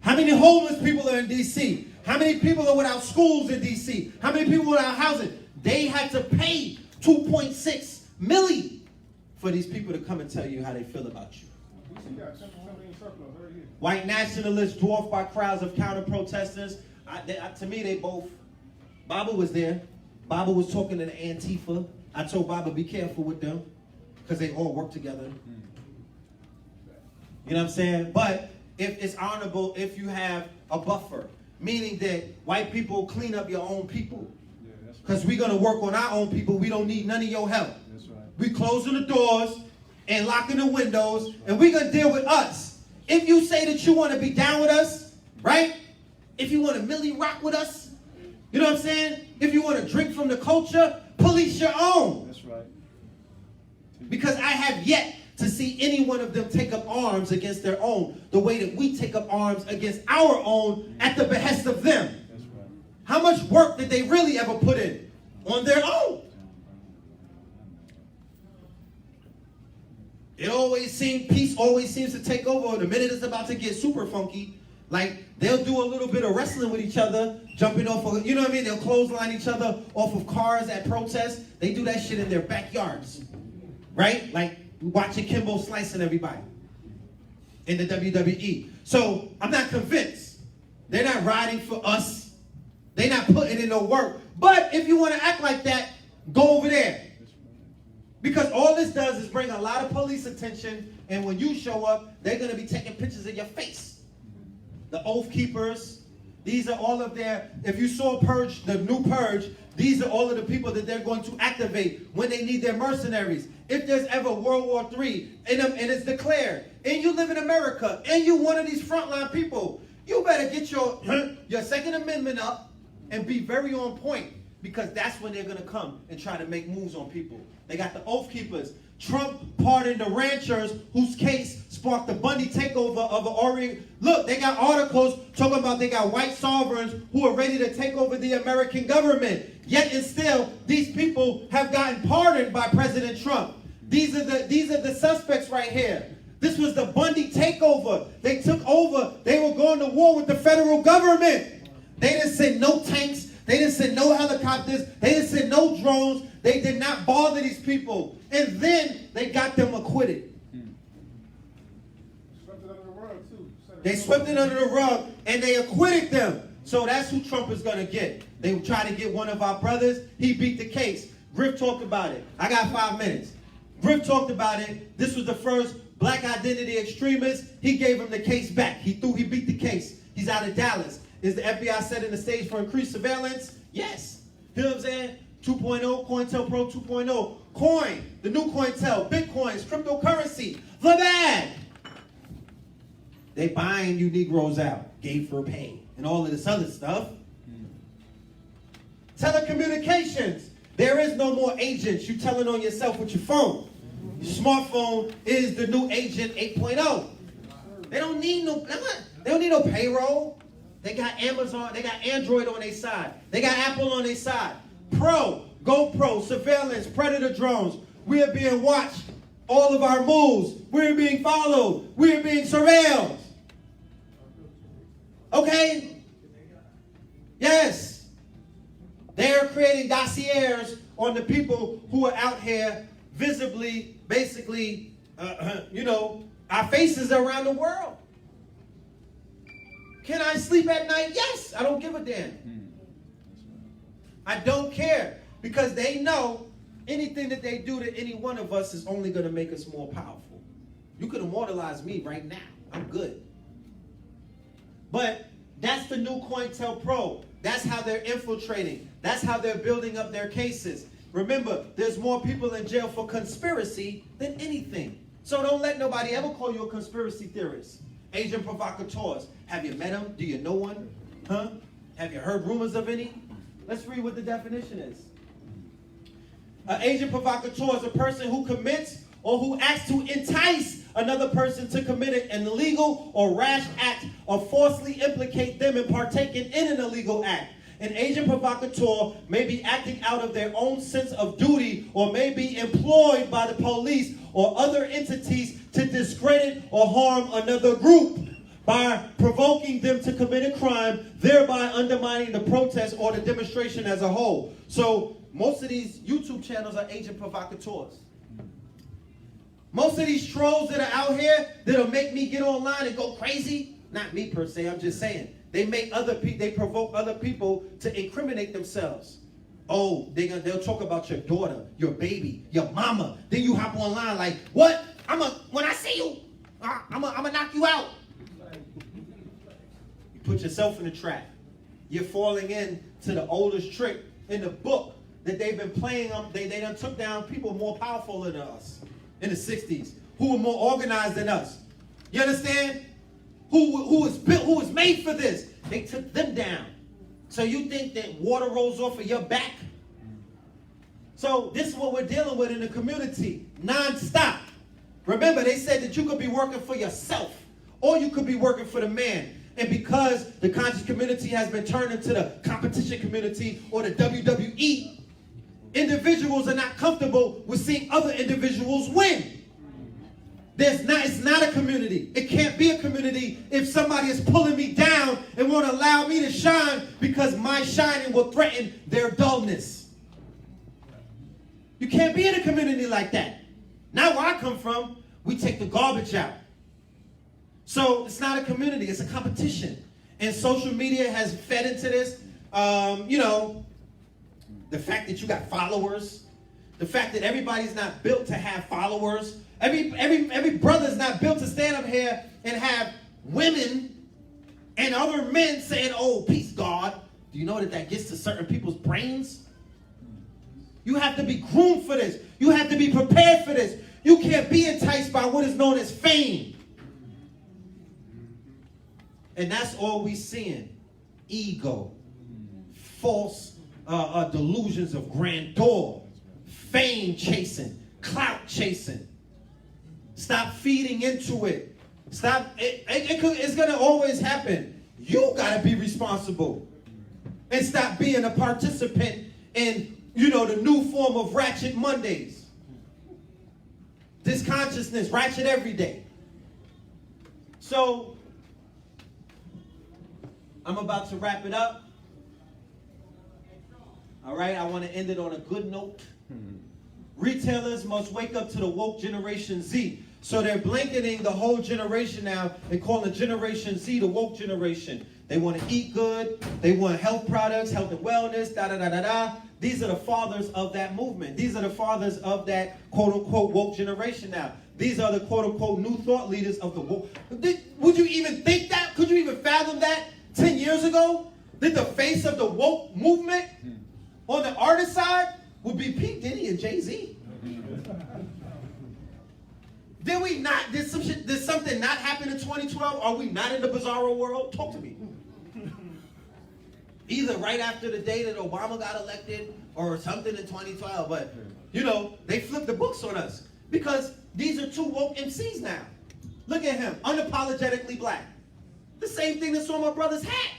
How many homeless people are in DC? How many people are without schools in DC? How many people without housing? They had to pay $2.6 million for these people to come and tell you how they feel about you. White nationalists dwarfed by crowds of counter-protesters. To me, they both... Baba was there. Baba was talking to the Antifa. I told Baba, be careful with them, because they all work together. You know what I'm saying? But if it's honorable if you have a buffer, meaning that white people clean up your own people. Because we're going to work on our own people. We don't need none of your help. That's right. We closing the doors and locking the windows, and we're going to deal with us. If you say that you want to be down with us, right? If you want to milli rock with us, you know what I'm saying? If you want to drink from the culture, police your own. That's right. Because I have yet to see any one of them take up arms against their own, the way that we take up arms against our own at the behest of them. That's right. How much work did they really ever put in on their own? Peace always seems to take over. The minute it's about to get super funky, like they'll do a little bit of wrestling with each other, jumping off of, you know what I mean? They'll clothesline each other off of cars at protests. They do that shit in their backyards, right? Like watching Kimbo slicing everybody in the WWE. So I'm not convinced. They're not riding for us. They're not putting in no work. But if you want to act like that, go over there. Because all this does is bring a lot of police attention, and when you show up, they're going to be taking pictures of your face. The Oath Keepers, these are all of their, if you saw Purge, the new Purge, these are all of the people that they're going to activate when they need their mercenaries. If there's ever World War III, and it's declared, and you live in America, and you one of these frontline people, you better get your Second Amendment up and be very on point, because that's when they're going to come and try to make moves on people. They got the Oath Keepers. Trump pardoned the ranchers whose case sparked the Bundy takeover of the Oregon. Look, they got articles talking about they got white sovereigns who are ready to take over the American government. Yet and still, these people have gotten pardoned by President Trump. These are the suspects right here. This was the Bundy takeover. They took over. They were going to war with the federal government. They didn't send no tanks. They didn't send no helicopters. They didn't send no drones. They did not bother these people. And then they got them acquitted. Swept it under the rug, too. They swept it under the rug and they acquitted them. So that's who Trump is going to get. They tried to get one of our brothers. He beat the case. Griff talked about it. I got 5 minutes. Griff talked about it. This was the first black identity extremist. He gave him the case back. He beat the case. He's out of Dallas. Is the FBI setting the stage for increased surveillance? Yes. You know what I'm saying? 2.0, COINTELPRO 2.0. Coin, the new COINTEL, Bitcoins, cryptocurrency, the bag. They buying you Negroes out, gay for pay, and all of this other stuff. Telecommunications. There is no more agents. You telling on yourself with your phone. Your smartphone is the new agent 8.0. They don't need no payroll. They got Amazon, they got Android on their side. They got Apple on their side. Pro, GoPro, surveillance, predator drones. We are being watched. All of our moves. We're being followed. We're being surveilled. Okay? Yes. They are creating dossiers on the people who are out here visibly, basically, our faces around the world. Can I sleep at night? Yes. I don't give a damn. I don't care, because they know anything that they do to any one of us is only going to make us more powerful. You could immortalize me right now. I'm good. But that's the new COINTELPRO. That's how they're infiltrating. That's how they're building up their cases. Remember, there's more people in jail for conspiracy than anything. So don't let nobody ever call you a conspiracy theorist. Agent provocateurs. Have you met them? Do you know one? Huh? Have you heard rumors of any? Let's read what the definition is. An agent provocateur is a person who commits or who acts to entice another person to commit an illegal or rash act or falsely implicate them in partaking in an illegal act. An agent provocateur may be acting out of their own sense of duty or may be employed by the police or other entities to discredit or harm another group by provoking them to commit a crime, thereby undermining the protest or the demonstration as a whole. So most of these YouTube channels are agent provocateurs. Most of these trolls that are out here that'll make me get online and go crazy, not me per se, I'm just saying, they make other people, they provoke other people to incriminate themselves. Oh, they'll talk about your daughter, your baby, your mama. Then you hop online like, what? When I see you, I'm gonna knock you out. You put yourself in the trap. You're falling into the oldest trick in the book that they've been playing. They done took down people more powerful than us in the 60s, who were more organized than us. You understand? who was made for this. They took them down. So you think that water rolls off of your back? So this is what we're dealing with in the community, non-stop. Remember, they said that you could be working for yourself or you could be working for the man. And because the conscious community has been turned into the competition community or the WWE, individuals are not comfortable with seeing other individuals win. It's not a community. It can't be a community if somebody is pulling me down and won't allow me to shine because my shining will threaten their dullness. You can't be in a community like that. Not where I come from. We take the garbage out. So it's not a community. It's a competition. And social media has fed into this. The fact that you got followers. The fact that everybody's not built to have followers. Every brother's not built to stand up here and have women and other men saying, oh, peace, God. Do you know that gets to certain people's brains? You have to be groomed for this. You have to be prepared for this. You can't be enticed by what is known as fame. And that's all we seeing. Ego. False delusions of grandeur. Fame chasing. Clout chasing. Stop feeding into it. Stop. It's going to always happen. You got to be responsible. And stop being a participant in, the new form of Ratchet Mondays. This consciousness, ratchet every day. So, I'm about to wrap it up. All right, I want to end it on a good note. Retailers must wake up to the woke Generation Z. So they're blanketing the whole generation now and calling Generation Z the woke generation. They want to eat good. They want health products, health and wellness, da-da-da-da-da. These are the fathers of that movement. These are the fathers of that quote-unquote woke generation now. These are the quote-unquote new thought leaders of the woke. Would you even think that? Could you even fathom that 10 years ago? That the face of the woke movement on the artist side would be P. Diddy and Jay-Z? Did something not happen in 2012? Are we not in the bizarro world? Talk to me. Either right after the day that Obama got elected or something in 2012. But, they flipped the books on us. Because these are two woke MCs now. Look at him, unapologetically black. The same thing that's on my brother's hat.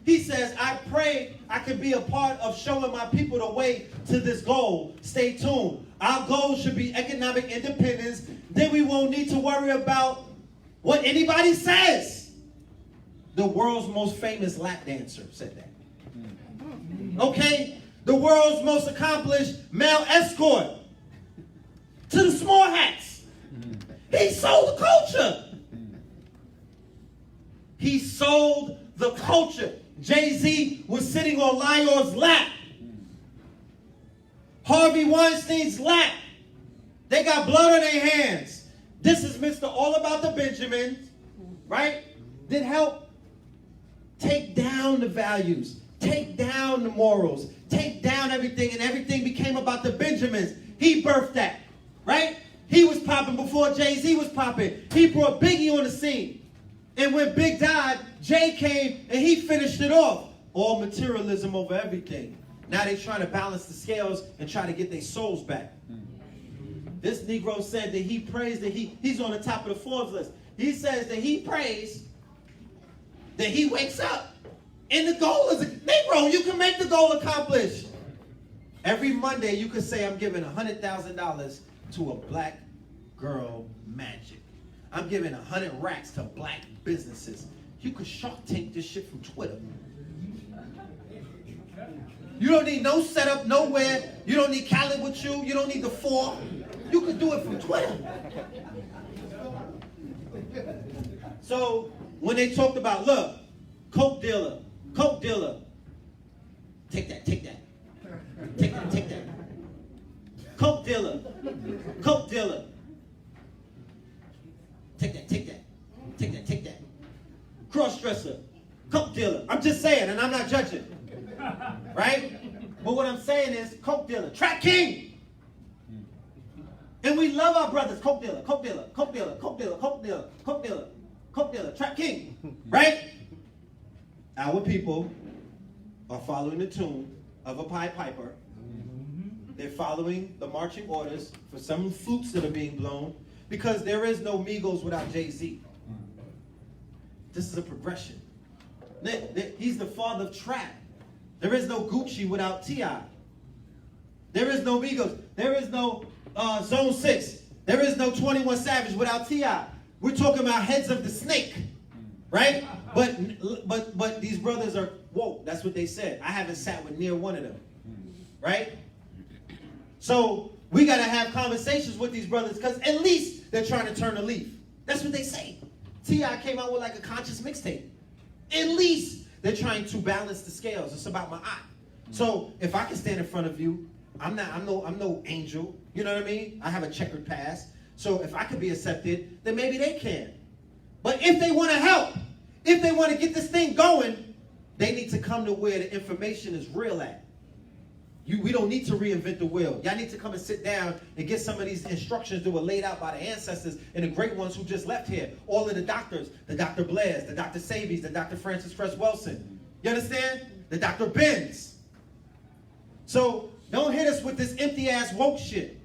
He says, I pray I can be a part of showing my people the way to this goal. Stay tuned. Our goal should be economic independence. Then we won't need to worry about what anybody says. The world's most famous lap dancer said that. Okay? The world's most accomplished male escort. To the small hats. He sold the culture. He sold the culture. Jay-Z was sitting on Lyon's lap. Harvey Weinstein's lap. They got blood on their hands. This is Mr. All About the Benjamins, right? That helped take down the values, take down the morals, take down everything, and everything became about the Benjamins. He birthed that, right? He was popping before Jay-Z was popping. He brought Biggie on the scene. And when Big died, Jay came and he finished it off. All materialism over everything. Now they're trying to balance the scales and try to get their souls back. This Negro said that he prays that he's on the top of the Forbes list. He says that he prays that he wakes up. And the goal is, Negro, you can make the goal accomplished. Every Monday you could say, I'm giving $100,000 to a black girl magic. I'm giving 100 racks to black businesses. You could Shark Tank this shit from Twitter. You don't need no setup nowhere. You don't need Khaled with you. You don't need the 4. You could do it from Twitter. So when they talked about, look, coke dealer, take that. Take that. Coke dealer. Take that. Cross-dresser, coke dealer. I'm just saying, and I'm not judging. Right? But what I'm saying is, coke dealer, Trap King. And we love our brothers, coke dealer. coke dealer, trap king, right? Our people are following the tune of a Pied Piper. They're following the marching orders for some flutes that are being blown, because there is no Migos without Jay-Z. This is a progression. He's the father of trap. There is no Gucci without T.I. There is no Migos. There is no Zone 6. There is no 21 Savage without T.I. We're talking about heads of the snake, right? But these brothers are woke. That's what they said. I haven't sat with near one of them, right? So we got to have conversations with these brothers, because at least they're trying to turn a leaf. That's what they say. T.I. came out with like a conscious mixtape. At least they're trying to balance the scales. It's about my eye. So if I can stand in front of you, I'm no angel. You know what I mean? I have a checkered past. So if I could be accepted, then maybe they can. But if they want to help, if they want to get this thing going, they need to come to where the information is real at. We don't need to reinvent the wheel. Y'all need to come and sit down and get some of these instructions that were laid out by the ancestors and the great ones who just left here. All of the doctors, the Dr. Blairs, the Dr. Sabies, the Dr. Francis Cress Wilson. You understand? The Dr. Benz. So don't hit us with this empty-ass woke shit.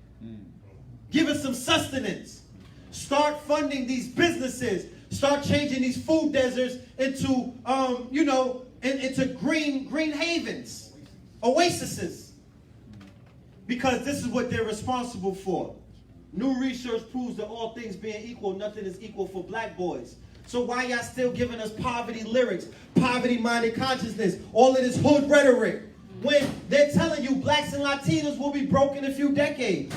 Give us some sustenance. Start funding these businesses. Start changing these food deserts into, into green havens, oases. Because this is what they're responsible for. New research proves that all things being equal, nothing is equal for black boys. So why y'all still giving us poverty lyrics, poverty-minded consciousness, all of this hood rhetoric, when they're telling you blacks and Latinos will be broke in a few decades?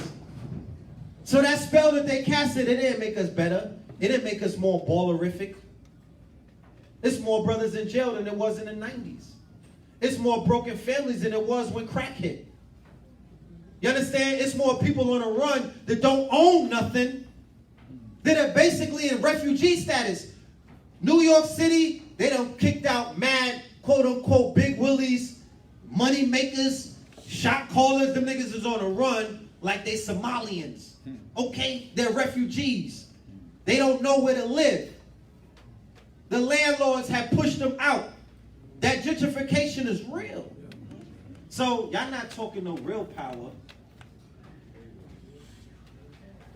So that spell that they casted, it didn't make us better. It didn't make us more ballerific. It's more brothers in jail than it was in the 90s. It's more broken families than it was when crack hit. You understand? It's more people on a run that don't own nothing, that are basically in refugee status. New York City, they done kicked out mad, quote-unquote, big willies, money makers, shot callers. Them niggas is on a run like they Somalians. Okay? They're refugees. They don't know where to live. The landlords have pushed them out. That gentrification is real. So y'all not talking no real power.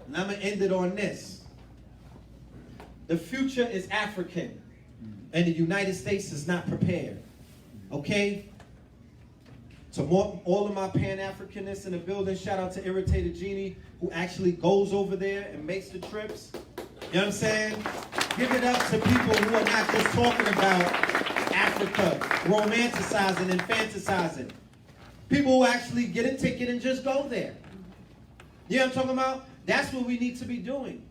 And I'm going to end it on this. The future is African, and the United States is not prepared. Okay? So all of my Pan-Africanists in the building, shout out to Irritated Genie, who actually goes over there and makes the trips. You know what I'm saying? Give it up to people who are not just talking about Africa, romanticizing and fantasizing. People who actually get a ticket and just go there. You know what I'm talking about? That's what we need to be doing.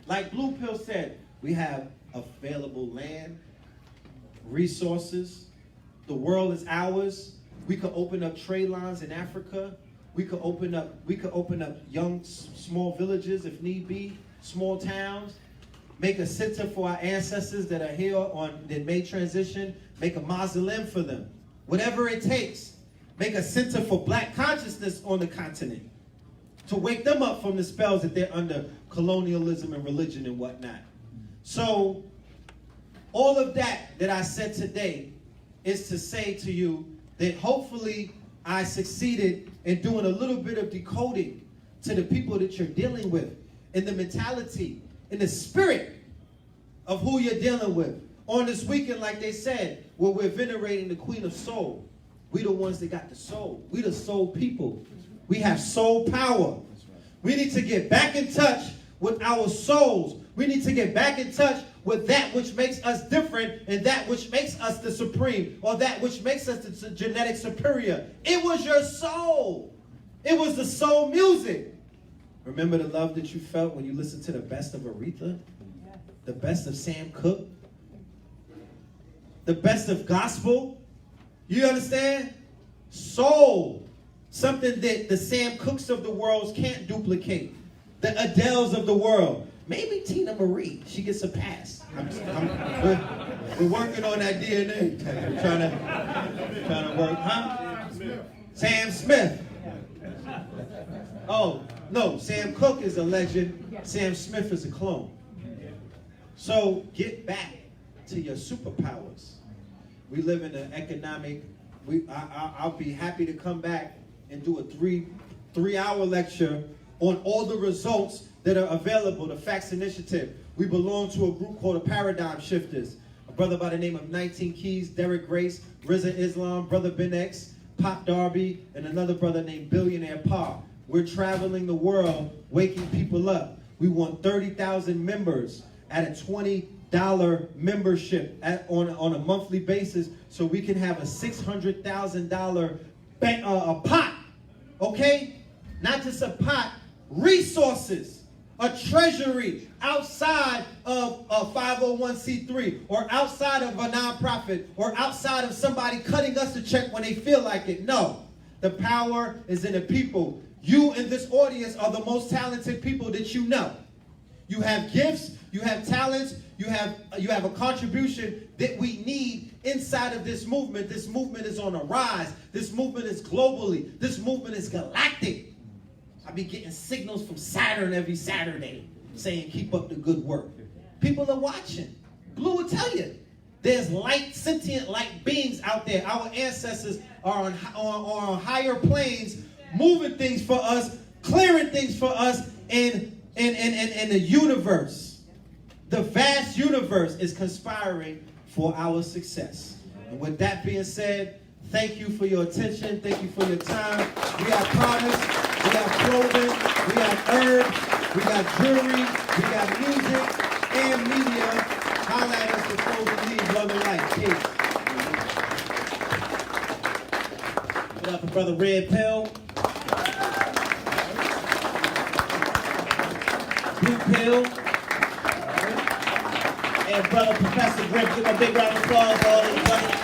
Like Blue Pill said, we have available land, resources. The world is ours. We could open up trade lines in Africa. We could open up young, small villages if need be, small towns. Make a center for our ancestors that are here that may transition. Make a mausoleum for them. Whatever it takes. Make a center for black consciousness on the continent. To wake them up from the spells that they're under, colonialism and religion and whatnot. So, all of that I said today is to say to you that hopefully I succeeded in doing a little bit of decoding to the people that you're dealing with, in the mentality, in the spirit of who you're dealing with. On this weekend, like they said, where we're venerating the Queen of Soul. We the ones that got the soul. We the soul people. We have soul power. We need to get back in touch with our souls. We need to get back in touch with that which makes us different and that which makes us the supreme, or that which makes us the genetic superior. It was your soul. It was the soul music. Remember the love that you felt when you listened to the best of Aretha? The best of Sam Cooke? The best of gospel? You understand? Soul. Something that the Sam Cookes of the world can't duplicate. The Adeles of the world. Maybe Tina Marie. She gets a pass. We're working on that DNA. We're trying to work. Huh? Sam Smith. Oh, no. Sam Cooke is a legend. Sam Smith is a clone. So get back to your superpowers. We live in an economic, I'll be happy to come back and do a three-hour lecture on all the results that are available, the Facts Initiative. We belong to a group called the Paradigm Shifters. A brother by the name of 19 Keys, Derek Grace, Rizza Islam, Brother Ben X, Pop Darby, and another brother named Billionaire Pa. We're traveling the world, waking people up. We want 30,000 members at a $20 membership on a monthly basis, so we can have a $600,000 a pot, okay? Not just a pot, resources, a treasury outside of a 501c3 or outside of a nonprofit or outside of somebody cutting us a check when they feel like it. No, the power is in the people. You in this audience are the most talented people that you know. You have gifts, you have talents, you have a contribution that we need inside of this movement. This movement is on a rise. This movement is globally. This movement is galactic. I be getting signals from Saturn every Saturday saying keep up the good work. People are watching. Blue will tell you. There's light, sentient light beings out there. Our ancestors are on higher planes, moving things for us, clearing things for us in the universe. The vast universe is conspiring for our success. And with that being said, thank you for your attention. Thank you for your time. We have products, we have clothing, we have herbs, we got jewelry, we got music and media. Holla at us for closing leave, love and light. Peace. What up for Brother Red Pill? Blue Pill? And Brother Professor Grip. Give a big round of applause for all these brothers.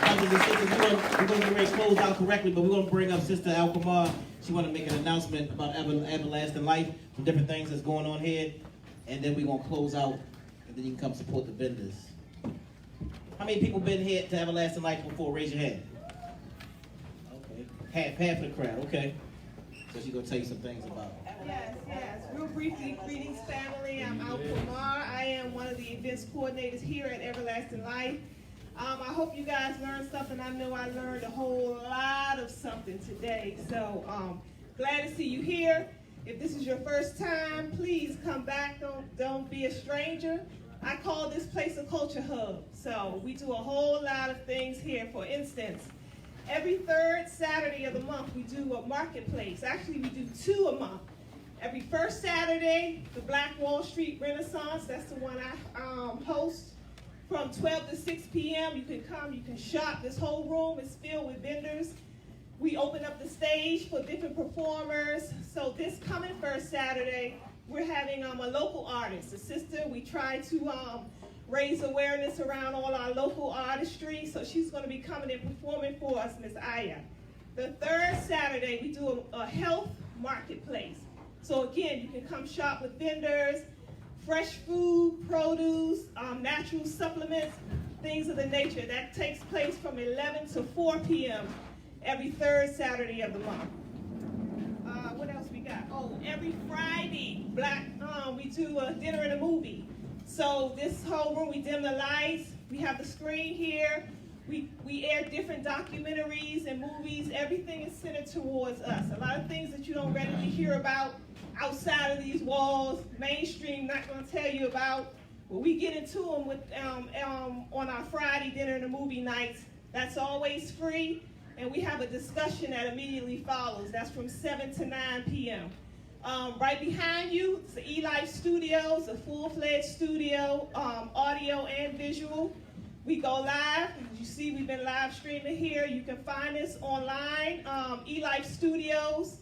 Brothers and sisters, we're going to get ready to close out correctly, but we're going to bring up Sister Alkamar. She want to make an announcement about everlasting life, some different things that's going on here, and then we're going to close out, and then you can come support the vendors. How many people been here to everlasting life before? Raise your hand. Okay, half of the crowd. Okay, so she's going to tell you some things about it. Yes. Real briefly, greetings, family. I'm Al Kumar. I am one of the events coordinators here at Everlasting Life. I hope you guys learned something. I know I learned a whole lot of something today. So glad to see you here. If this is your first time, please come back. Don't be a stranger. I call this place a culture hub. So we do a whole lot of things here. For instance, every third Saturday of the month, we do a marketplace. Actually, we do 2 a month. Every first Saturday, the Black Wall Street Renaissance, that's the one I host. From 12 to 6 p.m., you can come, you can shop. This whole room is filled with vendors. We open up the stage for different performers. So this coming first Saturday, we're having a local artist, a sister. We try to raise awareness around all our local artistry. So she's going to be coming and performing for us, Miss Aya. The third Saturday, we do a health marketplace. So again, you can come shop with vendors, fresh food, produce, natural supplements, things of the nature. That takes place from 11 to 4 p.m. every third Saturday of the month. What else we got? Oh, every Friday, we do a dinner and a movie. So this whole room, we dim the lights. We have the screen here. We air different documentaries and movies. Everything is centered towards us. A lot of things that you don't readily hear about outside of these walls, mainstream not going to tell you about. Well, we get into them with on our Friday dinner and the movie nights. That's always free, and we have a discussion that immediately follows. That's from 7 to 9 p.m. Right behind you, it's the eLife Studios, a full-fledged studio, audio and visual. We go live. As you see, we've been live streaming here. You can find us online, eLife Studios.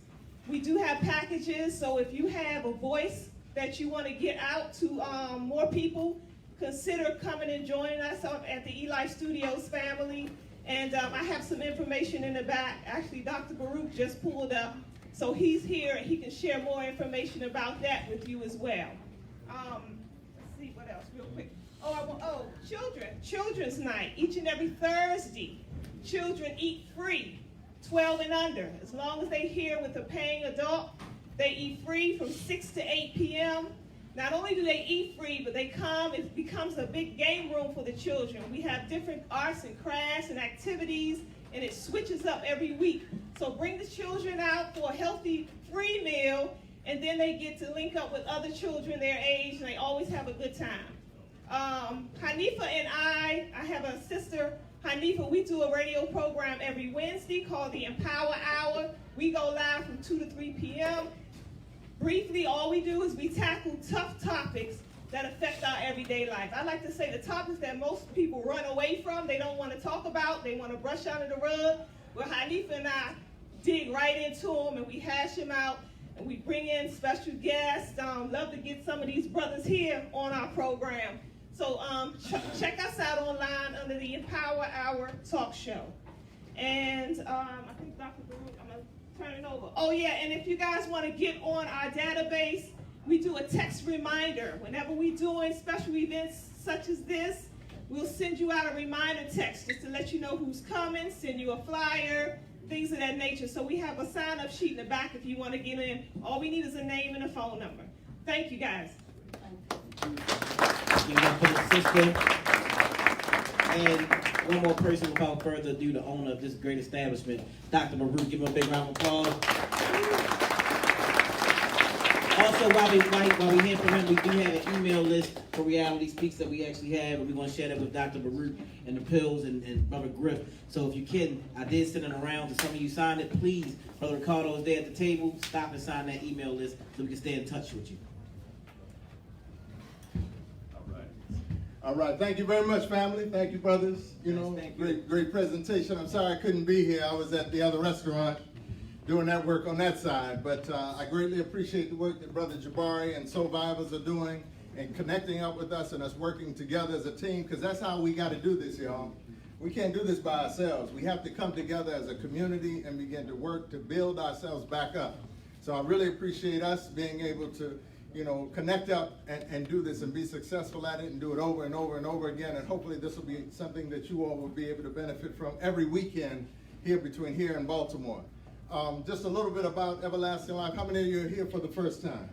We do have packages, so if you have a voice that you want to get out to more people, consider coming and joining us up at the eLife Studios family. And I have some information in the back. Actually, Dr. Baruch just pulled up, so he's here and he can share more information about that with you as well. Let's see what else real quick. Children's night, each and every Thursday. Children eat free, 12 and under. As long as they're here with a paying adult, They eat free from 6 to 8 p.m. Not only do they eat free, but they come, it becomes a big game room for the children. We have different arts and crafts and activities, and it switches up every week. So bring the children out for a healthy, free meal, and then they get to link up with other children their age, and they always have a good time. Hanifa and I have a sister, Hanifa, we do a radio program every Wednesday called the Empower Hour. We go live from 2 to 3 p.m. Briefly, all we do is we tackle tough topics that affect our everyday life. I like to say the topics that most people run away from, they don't want to talk about, they want to brush under the rug. Well, Hanifa and I dig right into them, and we hash them out, and we bring in special guests. Love to get some of these brothers here on our program. So check us out online under the Empower Hour Talk Show. And I think Dr. Baruch, I'm going to turn it over. Oh yeah, and if you guys want to get on our database, we do a text reminder. Whenever we're doing special events such as this, we'll send you out a reminder text just to let you know who's coming, send you a flyer, things of that nature. So we have a sign-up sheet in the back if you want to get in. All we need is a name and a phone number. Thank you, guys. Give it up for the sister. And one more person without further ado, the owner of this great establishment, Dr. Baruch. Give him a big round of applause. Also, while we hear from him, we do have an email list for Reality Speaks that we actually have, and we want to share that with Dr. Baruch and the Pills and Brother Griff. So if you can, I did send it around to some of you. Sign it, please. Brother Ricardo is there at the table. Stop and sign that email list so we can stay in touch with you. All right, thank you very much, family. Thank you, brothers. You know, great presentation. I'm sorry I couldn't be here. I was at the other restaurant doing that work on that side. But I greatly appreciate the work that Brother Jabari and Soul Vivers are doing and connecting up with us and us working together as a team, because that's how we got to do this, y'all. We can't do this by ourselves. We have to come together as a community and begin to work to build ourselves back up. So I really appreciate us being able to, you know, connect up and do this and be successful at it and do it over and over and over again. And hopefully this will be something that you all will be able to benefit from every weekend here between here and Baltimore. Just a little bit about Everlasting Life. How many of you are here for the first time?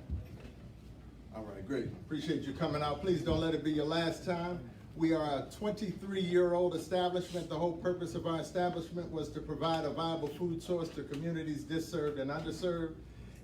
All right, great. Appreciate you coming out. Please don't let it be your last time. We are a 23-year-old establishment. The whole purpose of our establishment was to provide a viable food source to communities disserved and underserved.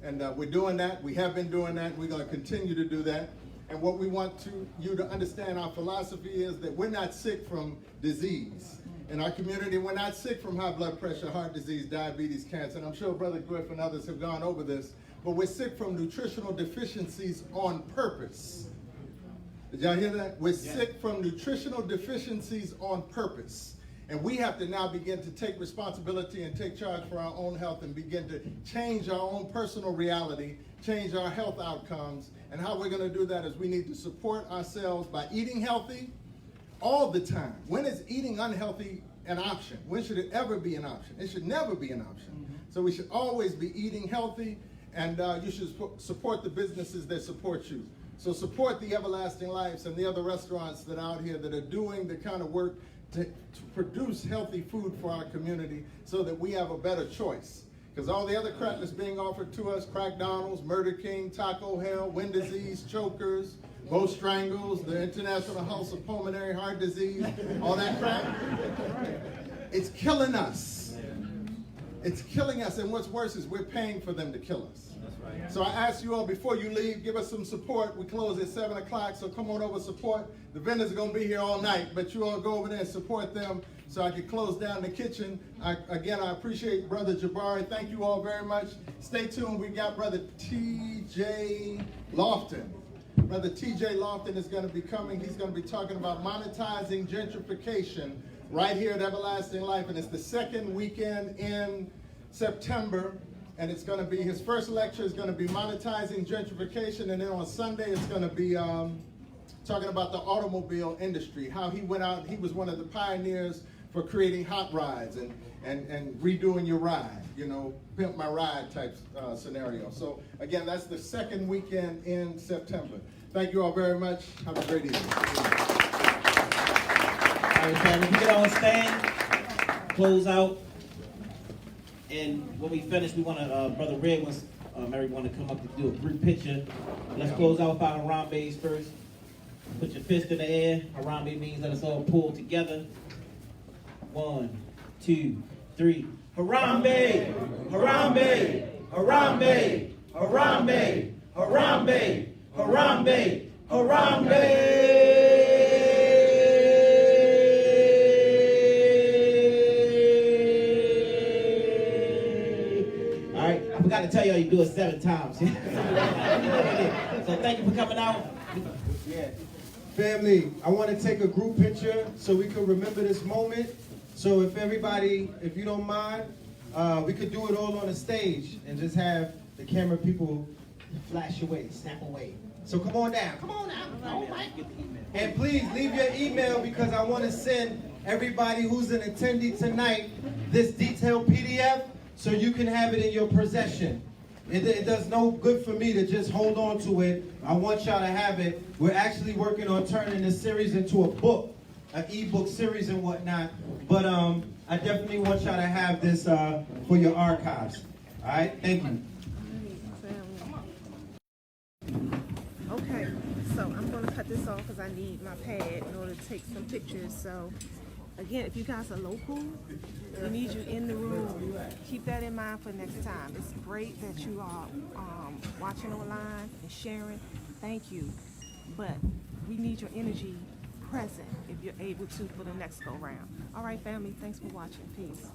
And we're doing that. We have been doing that. We're going to continue to do that. And what we want you to understand, our philosophy is that we're not sick from disease. In our community, we're not sick from high blood pressure, heart disease, diabetes, cancer. And I'm sure Brother Griff and others have gone over this. But we're sick from nutritional deficiencies on purpose. Did y'all hear that? We're sick from nutritional deficiencies on purpose. And we have to now begin to take responsibility and take charge for our own health and begin to change our own personal reality, change our health outcomes. And how we're going to do that is we need to support ourselves by eating healthy all the time. When is eating unhealthy an option? When should it ever be an option? It should never be an option. Mm-hmm. So we should always be eating healthy, and you should support the businesses that support you. So support the Everlasting Lives and the other restaurants that are out here that are doing the kind of work to produce healthy food for our community so that we have a better choice. Because all the other crap that's being offered to us, Crackdonald's, Murder King, Taco Hell, Wind Disease, Chokers, Bow Strangles, the International House of Pulmonary Heart Disease, all that crap, it's killing us. It's killing us, and what's worse is we're paying for them to kill us. So I ask you all, before you leave, give us some support. We close at 7 o'clock, so come on over, support. The vendors are going to be here all night, but you all go over there and support them so I can close down the kitchen. Again, I appreciate Brother Jabari. Thank you all very much. Stay tuned. We got Brother T.J. Lofton. Brother T.J. Lofton is going to be coming. He's going to be talking about monetizing gentrification right here at Everlasting Life, and it's the second weekend in September. And it's going to be, his first lecture is going to be monetizing gentrification, and then on Sunday it's going to be talking about the automobile industry, how he went out, he was one of the pioneers for creating hot rides and redoing your ride, you know, pimp my ride type scenario. So again, that's the second weekend in September. Thank you all very much. Have a great evening. All right, family, we can all stand, close out. And when we finish, we want to, Brother Red wants everyone to come up to do a group picture. Let's close out with our Harambe's first. Put your fist in the air. Harambe means let us all pull together. 1, 2, 3. Harambe! Harambe! Harambe! Harambe! Harambe! Harambe! Harambe! All right, I forgot to tell y'all you do it 7 times. So thank you for coming out. Yeah. Family, I want to take a group picture so we can remember this moment. So if everybody, if you don't mind, we could do it all on the stage and just have the camera people flash away, snap away. So come on down. Come on down. Oh, Mike. And please leave your email because I want to send everybody who's an attendee tonight this detailed PDF so you can have it in your possession. It does no good for me to just hold on to it. I want y'all to have it. We're actually working on turning this series into a book, an ebook series and whatnot. But I definitely want y'all to have this for your archives. All right, thank you. Okay, so I'm going to cut this off because I need my pad in order to take some pictures. So, again, if you guys are local, we need you in the room. Keep that in mind for next time. It's great that you are watching online and sharing. Thank you. But we need your energy present if you're able to for the next go round. All right, family, thanks for watching. Peace.